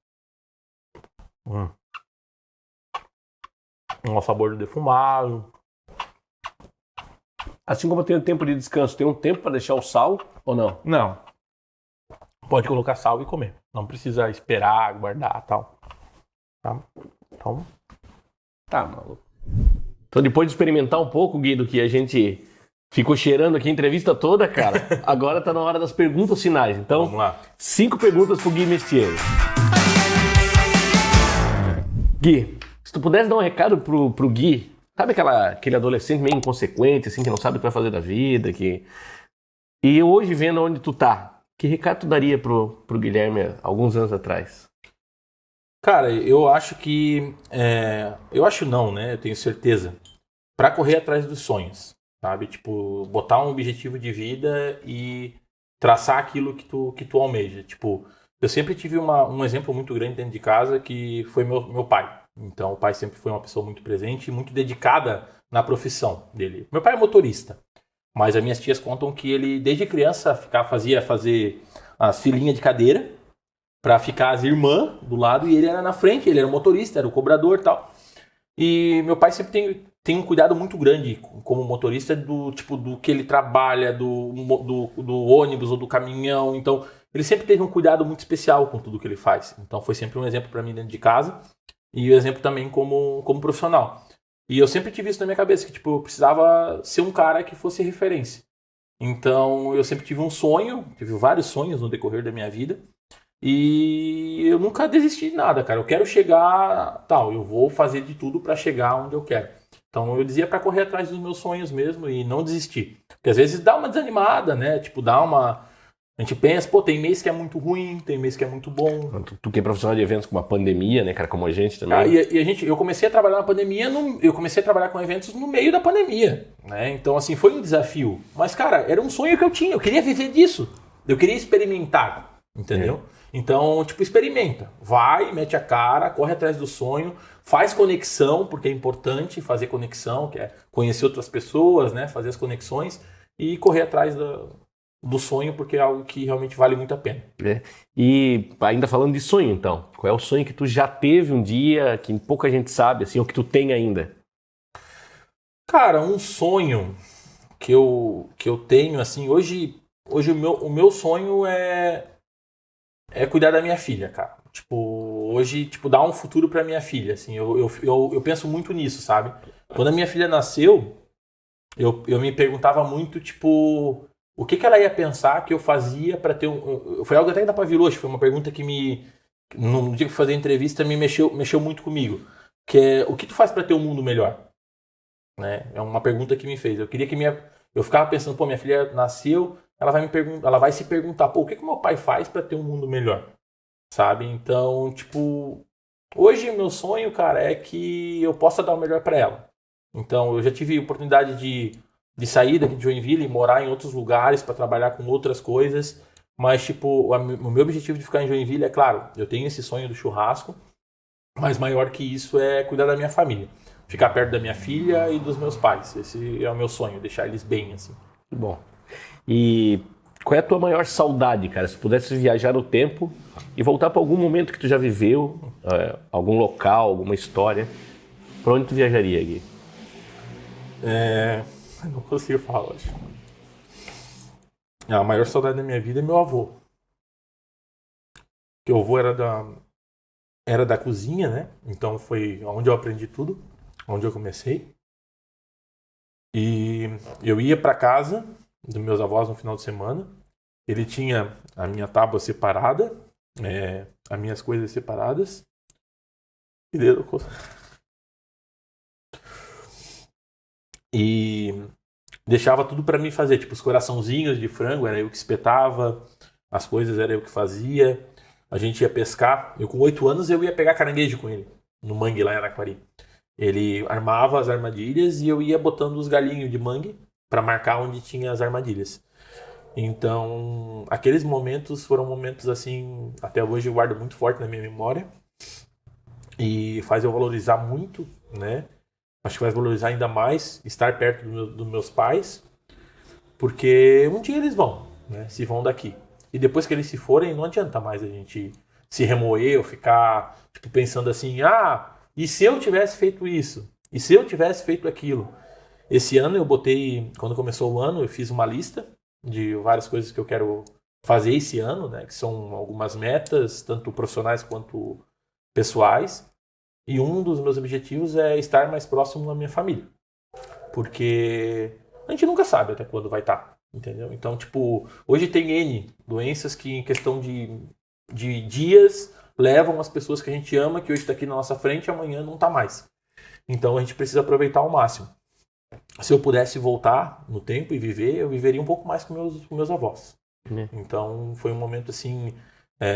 Um sabor do defumado. Assim como eu tenho tempo de descanso, tem um tempo para deixar o sal ou não? Não. Pode colocar sal e comer. Não precisa esperar, guardar e tal. Tá? Então... Tá, maluco. Então depois de experimentar um pouco, Gui, do que a gente ficou cheirando aqui a entrevista toda, cara, agora tá na hora das perguntas finais. Então, vamos lá. 5 perguntas pro Gui Mestieri. Gui, se tu pudesse dar um recado pro Gui, sabe aquele adolescente meio inconsequente, assim, que não sabe o que vai fazer da vida, que... E hoje, vendo onde tu tá, que recado tu daria pro Guilherme alguns anos atrás? Cara, eu acho que... Eu acho não, né? Eu tenho certeza. Pra correr atrás dos sonhos, sabe? Tipo, botar um objetivo de vida e traçar aquilo que tu almeja. Tipo, eu sempre tive um exemplo muito grande dentro de casa que foi meu pai. Então, o pai sempre foi uma pessoa muito presente e muito dedicada na profissão dele. Meu pai é motorista, mas as minhas tias contam que ele, desde criança, fazia fazer as filinhas de cadeira para ficar as irmãs do lado e ele era na frente, ele era o motorista, era o cobrador e tal. E meu pai sempre tem um cuidado muito grande como motorista do que ele trabalha, do ônibus ou do caminhão. Então, ele sempre teve um cuidado muito especial com tudo que ele faz. Então, foi sempre um exemplo para mim dentro de casa. E o exemplo também como profissional. E eu sempre tive isso na minha cabeça, que eu precisava ser um cara que fosse referência. Então, eu sempre tive um sonho, tive vários sonhos no decorrer da minha vida. E eu nunca desisti de nada, cara. Eu quero chegar, eu vou fazer de tudo para chegar onde eu quero. Então, eu dizia para correr atrás dos meus sonhos mesmo e não desistir. Porque às vezes dá uma desanimada, né? A gente pensa, tem mês que é muito ruim, tem mês que é muito bom. Tu que é profissional de eventos com uma pandemia, né, cara, como a gente também. Eu comecei a trabalhar na pandemia, eu comecei a trabalhar com eventos no meio da pandemia, né? Então, assim, foi um desafio. Mas, cara, era um sonho que eu tinha, eu queria viver disso. Eu queria experimentar, entendeu? Então, experimenta. Vai, mete a cara, corre atrás do sonho, faz conexão, porque é importante fazer conexão, que é conhecer outras pessoas, né? Fazer as conexões e correr atrás do sonho, porque é algo que realmente vale muito a pena. E ainda falando de sonho, então, qual é o sonho que tu já teve um dia, que pouca gente sabe, assim, ou que tu tem ainda? Cara, um sonho que eu tenho, assim, hoje o meu sonho é cuidar da minha filha, cara. Hoje, dar um futuro pra minha filha, assim, eu penso muito nisso, sabe? Quando a minha filha nasceu, eu me perguntava muito, o que ela ia pensar que eu fazia para ter foi algo até que dá pra vir hoje, foi uma pergunta que no dia que eu fui fazer a entrevista, me mexeu muito comigo. Que é, o que tu faz para ter um mundo melhor? Né? É uma pergunta que me fez. Eu queria que eu ficava pensando, minha filha nasceu, ela vai se perguntar, o que meu pai faz para ter um mundo melhor? Sabe? Então, hoje meu sonho, cara, é que eu possa dar o melhor para ela. Então, eu já tive oportunidade de sair daqui de Joinville e morar em outros lugares para trabalhar com outras coisas, mas o meu objetivo de ficar em Joinville é, claro, eu tenho esse sonho do churrasco, mas maior que isso é cuidar da minha família, ficar perto da minha filha e dos meus pais. Esse é o meu sonho, deixar eles bem, assim. Bom, e qual é a tua maior saudade, cara? Se pudesse viajar no tempo e voltar para algum momento que tu já viveu, algum local, alguma história, para onde tu viajaria, Gui? Não consigo falar hoje. A maior saudade da minha vida é meu avô. Porque o avô era da cozinha, né? Então foi onde eu aprendi tudo, onde eu comecei. E eu ia para casa dos meus avós no final de semana. Ele tinha a minha tábua separada, as minhas coisas separadas. E deixava tudo para mim fazer, os coraçãozinhos de frango, era eu que espetava, as coisas era eu que fazia. A gente ia pescar, eu com 8 anos eu ia pegar caranguejo com ele, no mangue lá em Araquari. Ele armava as armadilhas e eu ia botando os galinhos de mangue para marcar onde tinha as armadilhas. Então, aqueles momentos foram momentos assim, até hoje eu guardo muito forte na minha memória e faz eu valorizar muito, né? Acho que vai valorizar ainda mais estar perto dos meus pais, porque um dia eles vão, né? Se vão daqui. E depois que eles se forem, não adianta mais a gente se remoer ou ficar tipo, pensando assim, e se eu tivesse feito isso? E se eu tivesse feito aquilo? Esse ano eu botei, quando começou o ano, eu fiz uma lista de várias coisas que eu quero fazer esse ano, né? Que são algumas metas, tanto profissionais quanto pessoais. E um dos meus objetivos é estar mais próximo da minha família. Porque a gente nunca sabe até quando vai estar, entendeu? Então, tipo, hoje tem N doenças que em questão de dias levam as pessoas que a gente ama, que hoje está aqui na nossa frente, amanhã não está mais. Então a gente precisa aproveitar ao máximo. Se eu pudesse voltar no tempo e viver, eu viveria um pouco mais com meus avós. Então foi um momento assim,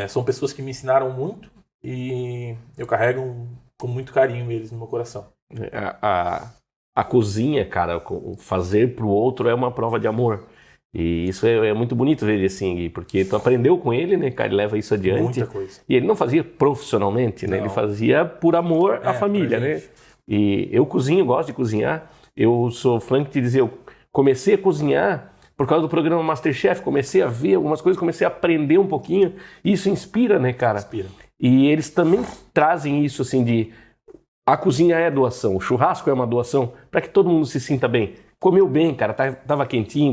são pessoas que me ensinaram muito e eu carrego com muito carinho eles no meu coração. A cozinha, cara, fazer pro outro é uma prova de amor. E isso é muito bonito ver ele assim, Gui, porque tu aprendeu com ele, né, cara, ele leva isso adiante. Muita coisa. E ele não fazia profissionalmente, né, ele fazia por amor à família, né. E eu cozinho, gosto de cozinhar. Eu sou franco de dizer, eu comecei a cozinhar por causa do programa MasterChef, comecei a ver algumas coisas, comecei a aprender um pouquinho. E isso inspira, né, cara? Inspira. E eles também trazem isso, assim, de a cozinha é doação, o churrasco é uma doação, para que todo mundo se sinta bem. Comeu bem, cara, tava quentinho,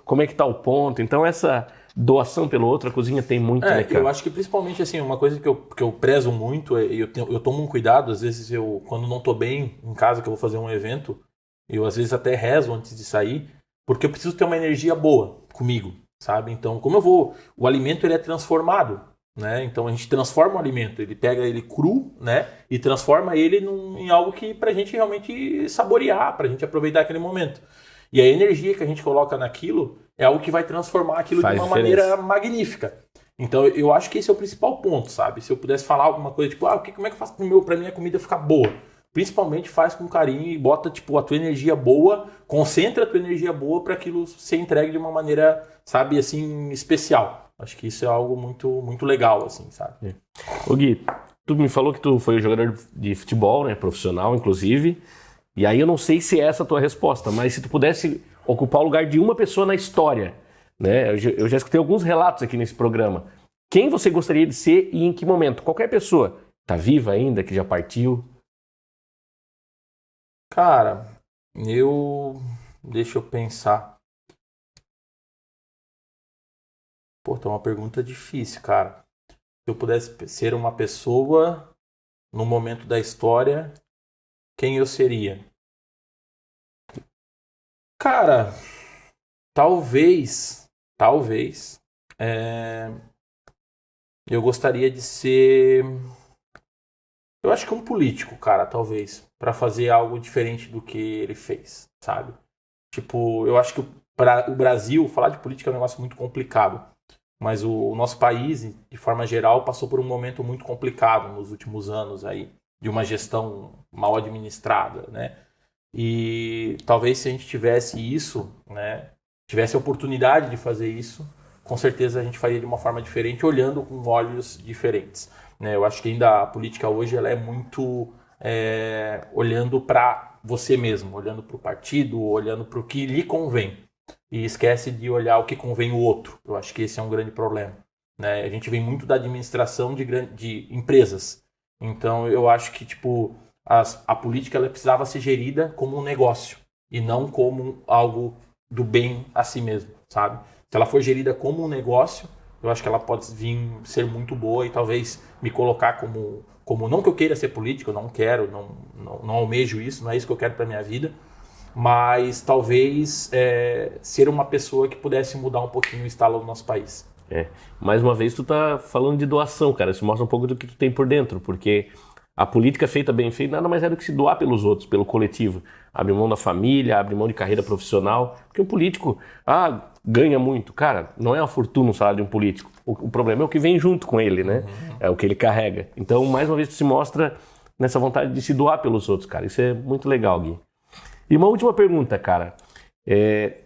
como é que tá o ponto. Então essa doação pelo outro, a cozinha tem muito, né, cara? Eu acho que principalmente, assim, uma coisa que eu prezo muito, eu tomo um cuidado, às vezes quando não tô bem em casa, que eu vou fazer um evento, eu às vezes até rezo antes de sair, porque eu preciso ter uma energia boa comigo, sabe? Então, o alimento ele é transformado, né? Então a gente transforma o alimento, ele pega ele cru, né? E transforma ele em algo que pra gente realmente saborear, pra gente aproveitar aquele momento. E a energia que a gente coloca naquilo é algo que vai transformar aquilo de uma maneira magnífica. Então eu acho que esse é o principal ponto, sabe? Se eu pudesse falar alguma coisa, tipo, como é que eu faço pra minha comida ficar boa? Principalmente faz com carinho e bota tipo, a tua energia boa, concentra a tua energia boa para aquilo ser entregue de uma maneira, sabe, assim, especial. Acho que isso é algo muito, muito legal, assim, sabe? Ô Gui, tu me falou que tu foi jogador de futebol, né, profissional, inclusive, e aí eu não sei se é essa a tua resposta, mas se tu pudesse ocupar o lugar de uma pessoa na história, né, eu já escutei alguns relatos aqui nesse programa, quem você gostaria de ser e em que momento? Qualquer pessoa, tá viva ainda, que já partiu? Cara, deixa eu pensar. Pô, tá uma pergunta difícil, cara. Se eu pudesse ser uma pessoa no momento da história, quem eu seria? Cara, talvez, eu gostaria de ser, eu acho que um político, cara, talvez, para fazer algo diferente do que ele fez, sabe? Tipo, eu acho que para o Brasil, falar de política é um negócio muito complicado, mas o nosso país, de forma geral, passou por um momento muito complicado nos últimos anos aí, de uma gestão mal administrada, né? E talvez se a gente tivesse isso, né, tivesse a oportunidade de fazer isso, com certeza a gente faria de uma forma diferente, olhando com olhos diferentes. Né? Eu acho que ainda a política hoje ela é muito olhando para você mesmo, olhando para o partido, olhando para o que lhe convém. E esquece de olhar o que convém o outro. Eu acho que esse é um grande problema. Né? A gente vem muito da administração de empresas. Então eu acho que tipo, a política ela precisava ser gerida como um negócio e não como algo do bem a si mesmo, sabe? Se ela for gerida como um negócio, eu acho que ela pode vir ser muito boa e talvez me colocar como não que eu queira ser político, eu não quero, não almejo isso, não é isso que eu quero para minha vida, mas talvez ser uma pessoa que pudesse mudar um pouquinho o estado do nosso país. Mais uma vez tu tá falando de doação, cara, isso mostra um pouco do que tu tem por dentro, porque a política feita bem feita nada mais é do que se doar pelos outros, pelo coletivo. Abre mão da família, abre mão de carreira profissional. Porque um político, ganha muito. Cara, não é uma fortuna o salário de um político. O problema é o que vem junto com ele, né? É o que ele carrega. Então, mais uma vez, tu se mostra nessa vontade de se doar pelos outros, cara. Isso é muito legal, Gui. E uma última pergunta, cara.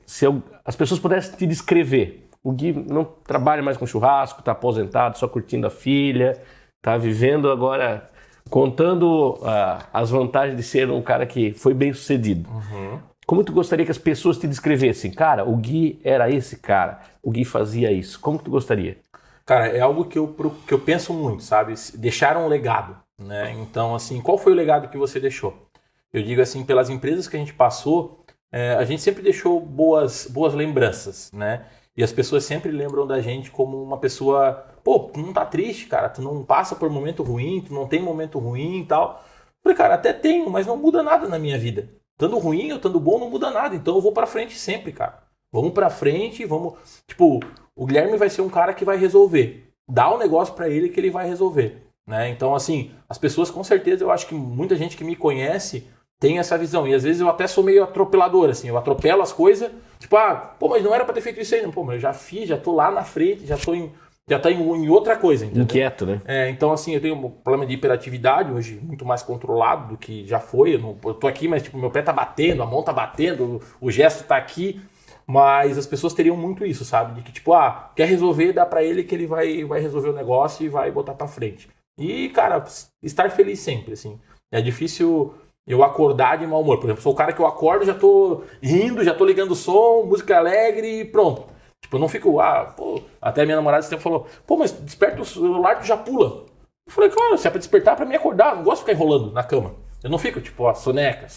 Se as pessoas pudessem te descrever. O Gui não trabalha mais com churrasco, tá aposentado, só curtindo a filha, tá vivendo agora... contando as vantagens de ser um cara que foi bem sucedido. Como tu gostaria que as pessoas te descrevessem? Cara, o Gui era esse cara, o Gui fazia isso. Como tu gostaria? Cara, é algo que eu penso muito, sabe? Deixar um legado, né? Então, assim, qual foi o legado que você deixou? Eu digo assim, pelas empresas que a gente passou, a gente sempre deixou boas lembranças, né? E as pessoas sempre lembram da gente como uma pessoa, pô, tu não tá triste, cara, tu não passa por momento ruim, tu não tem momento ruim e tal. Eu falei, cara, até tenho, mas não muda nada na minha vida. Estando ruim ou estando bom, não muda nada. Então eu vou pra frente sempre, cara. Vamos pra frente, vamos... Tipo, o Guilherme vai ser um cara que vai resolver. Dá o negócio pra ele que ele vai resolver, né? Então, assim, as pessoas com certeza, eu acho que muita gente que me conhece tem essa visão. E às vezes eu até sou meio atropelador, assim. Eu atropelo as coisas, tipo, pô, mas não era pra ter feito isso aí. Não. Pô, mas eu já fiz, já tô lá na frente, já tá em outra coisa, entendeu? Inquieto, né? Então, assim, eu tenho um problema de hiperatividade hoje muito mais controlado do que já foi. Eu tô aqui, mas tipo, meu pé tá batendo, a mão tá batendo, o gesto tá aqui. Mas as pessoas teriam muito isso, sabe? De que, tipo, quer resolver, dá pra ele que ele vai resolver o negócio e vai botar pra frente. E, cara, estar feliz sempre, assim. É difícil eu acordar de mau humor. Por exemplo, sou o cara que eu acordo, já tô rindo, já tô ligando o som, música alegre e pronto. Tipo, eu não fico, pô... Até minha namorada esse tempo falou, pô, mas desperta o celular, tu já pula. Eu falei, claro, se é pra despertar, pra mim acordar. Eu não gosto de ficar enrolando na cama. Eu não fico, tipo, soneca.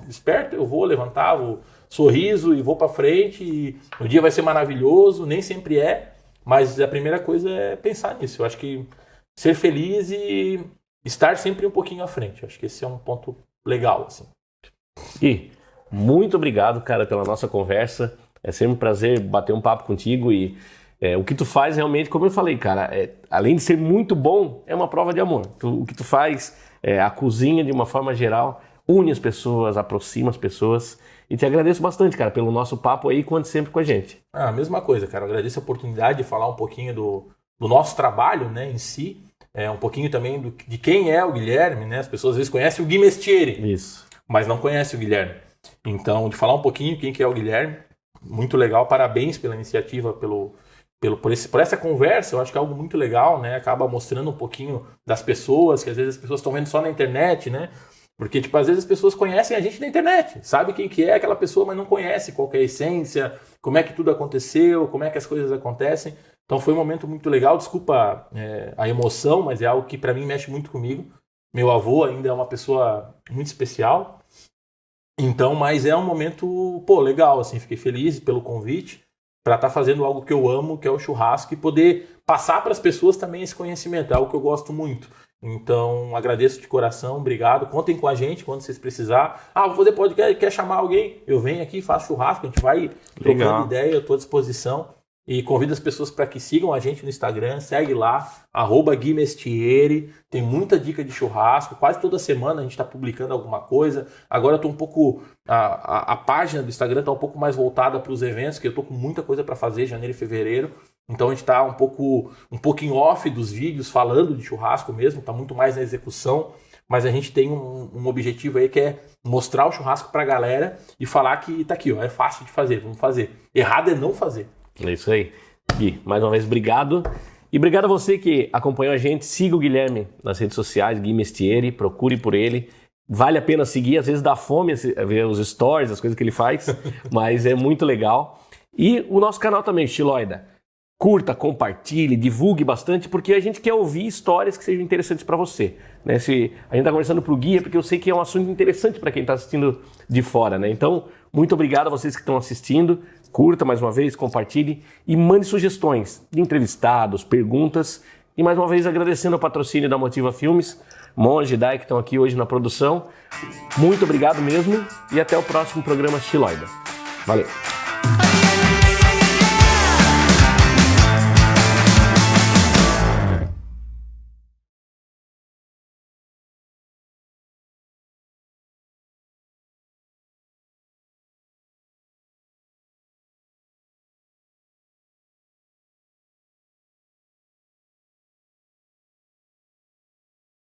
Desperta, eu vou levantar, vou... sorriso e vou pra frente e o dia vai ser maravilhoso, nem sempre é, mas a primeira coisa é pensar nisso. Eu acho que ser feliz e estar sempre um pouquinho à frente. Eu acho que esse é um ponto legal, assim. E muito obrigado, cara, pela nossa conversa. É sempre um prazer bater um papo contigo e o que tu faz realmente, como eu falei, cara, além de ser muito bom, é uma prova de amor. O que tu faz, a cozinha de uma forma geral, une as pessoas, aproxima as pessoas. E te agradeço bastante, cara, pelo nosso papo aí, conte sempre com a gente. A mesma coisa, cara. Eu agradeço a oportunidade de falar um pouquinho do nosso trabalho, né, em si. Um pouquinho também de quem é o Guilherme, né? As pessoas às vezes conhecem o Gui Mestieri. Isso. Mas não conhecem o Guilherme. Então, de falar um pouquinho quem que é o Guilherme. Muito legal. Parabéns pela iniciativa, por essa conversa. Eu acho que é algo muito legal, né? Acaba mostrando um pouquinho das pessoas, que às vezes as pessoas estão vendo só na internet, né? Porque, tipo, às vezes as pessoas conhecem a gente na internet, sabe quem que é aquela pessoa, mas não conhece qual que é a essência, como é que tudo aconteceu, como é que as coisas acontecem. Então foi um momento muito legal, desculpa a emoção, mas é algo que para mim mexe muito comigo. Meu avô ainda é uma pessoa muito especial, então, mas é um momento, pô, legal, assim, fiquei feliz pelo convite para estar fazendo algo que eu amo, que é o churrasco, e poder passar para as pessoas também esse conhecimento, é algo que eu gosto muito. Então, agradeço de coração, obrigado. Contem com a gente quando vocês precisarem. Vou fazer podcast, quer chamar alguém? Eu venho aqui, faço churrasco, a gente vai trocando ideia, eu estou à disposição. E convido as pessoas para que sigam a gente no Instagram, segue lá, @Gui Mestieri. Tem muita dica de churrasco, quase toda semana a gente está publicando alguma coisa. Agora eu estou um pouco... A página do Instagram está um pouco mais voltada para os eventos, que eu estou com muita coisa para fazer, janeiro e fevereiro. Então a gente está um pouquinho off dos vídeos, falando de churrasco mesmo, está muito mais na execução, mas a gente tem um objetivo aí que é mostrar o churrasco para a galera e falar que tá aqui, é fácil de fazer, vamos fazer. Errado é não fazer. É isso aí. Gui, mais uma vez, obrigado. E obrigado a você que acompanhou a gente. Siga o Guilherme nas redes sociais, Gui Mestieri, procure por ele. Vale a pena seguir, às vezes dá fome ver os stories, as coisas que ele faz, mas é muito legal. E o nosso canal também, Estiloida. Curta, compartilhe, divulgue bastante, porque a gente quer ouvir histórias que sejam interessantes para você. Né? Se a gente está conversando para o Gui, é porque eu sei que é um assunto interessante para quem está assistindo de fora. Né? Então, muito obrigado a vocês que estão assistindo. Curta mais uma vez, compartilhe e mande sugestões de entrevistados, perguntas. E mais uma vez agradecendo o patrocínio da Motiva Filmes, Monge e Dai, que estão aqui hoje na produção. Muito obrigado mesmo e até o próximo programa Estiloida. Valeu!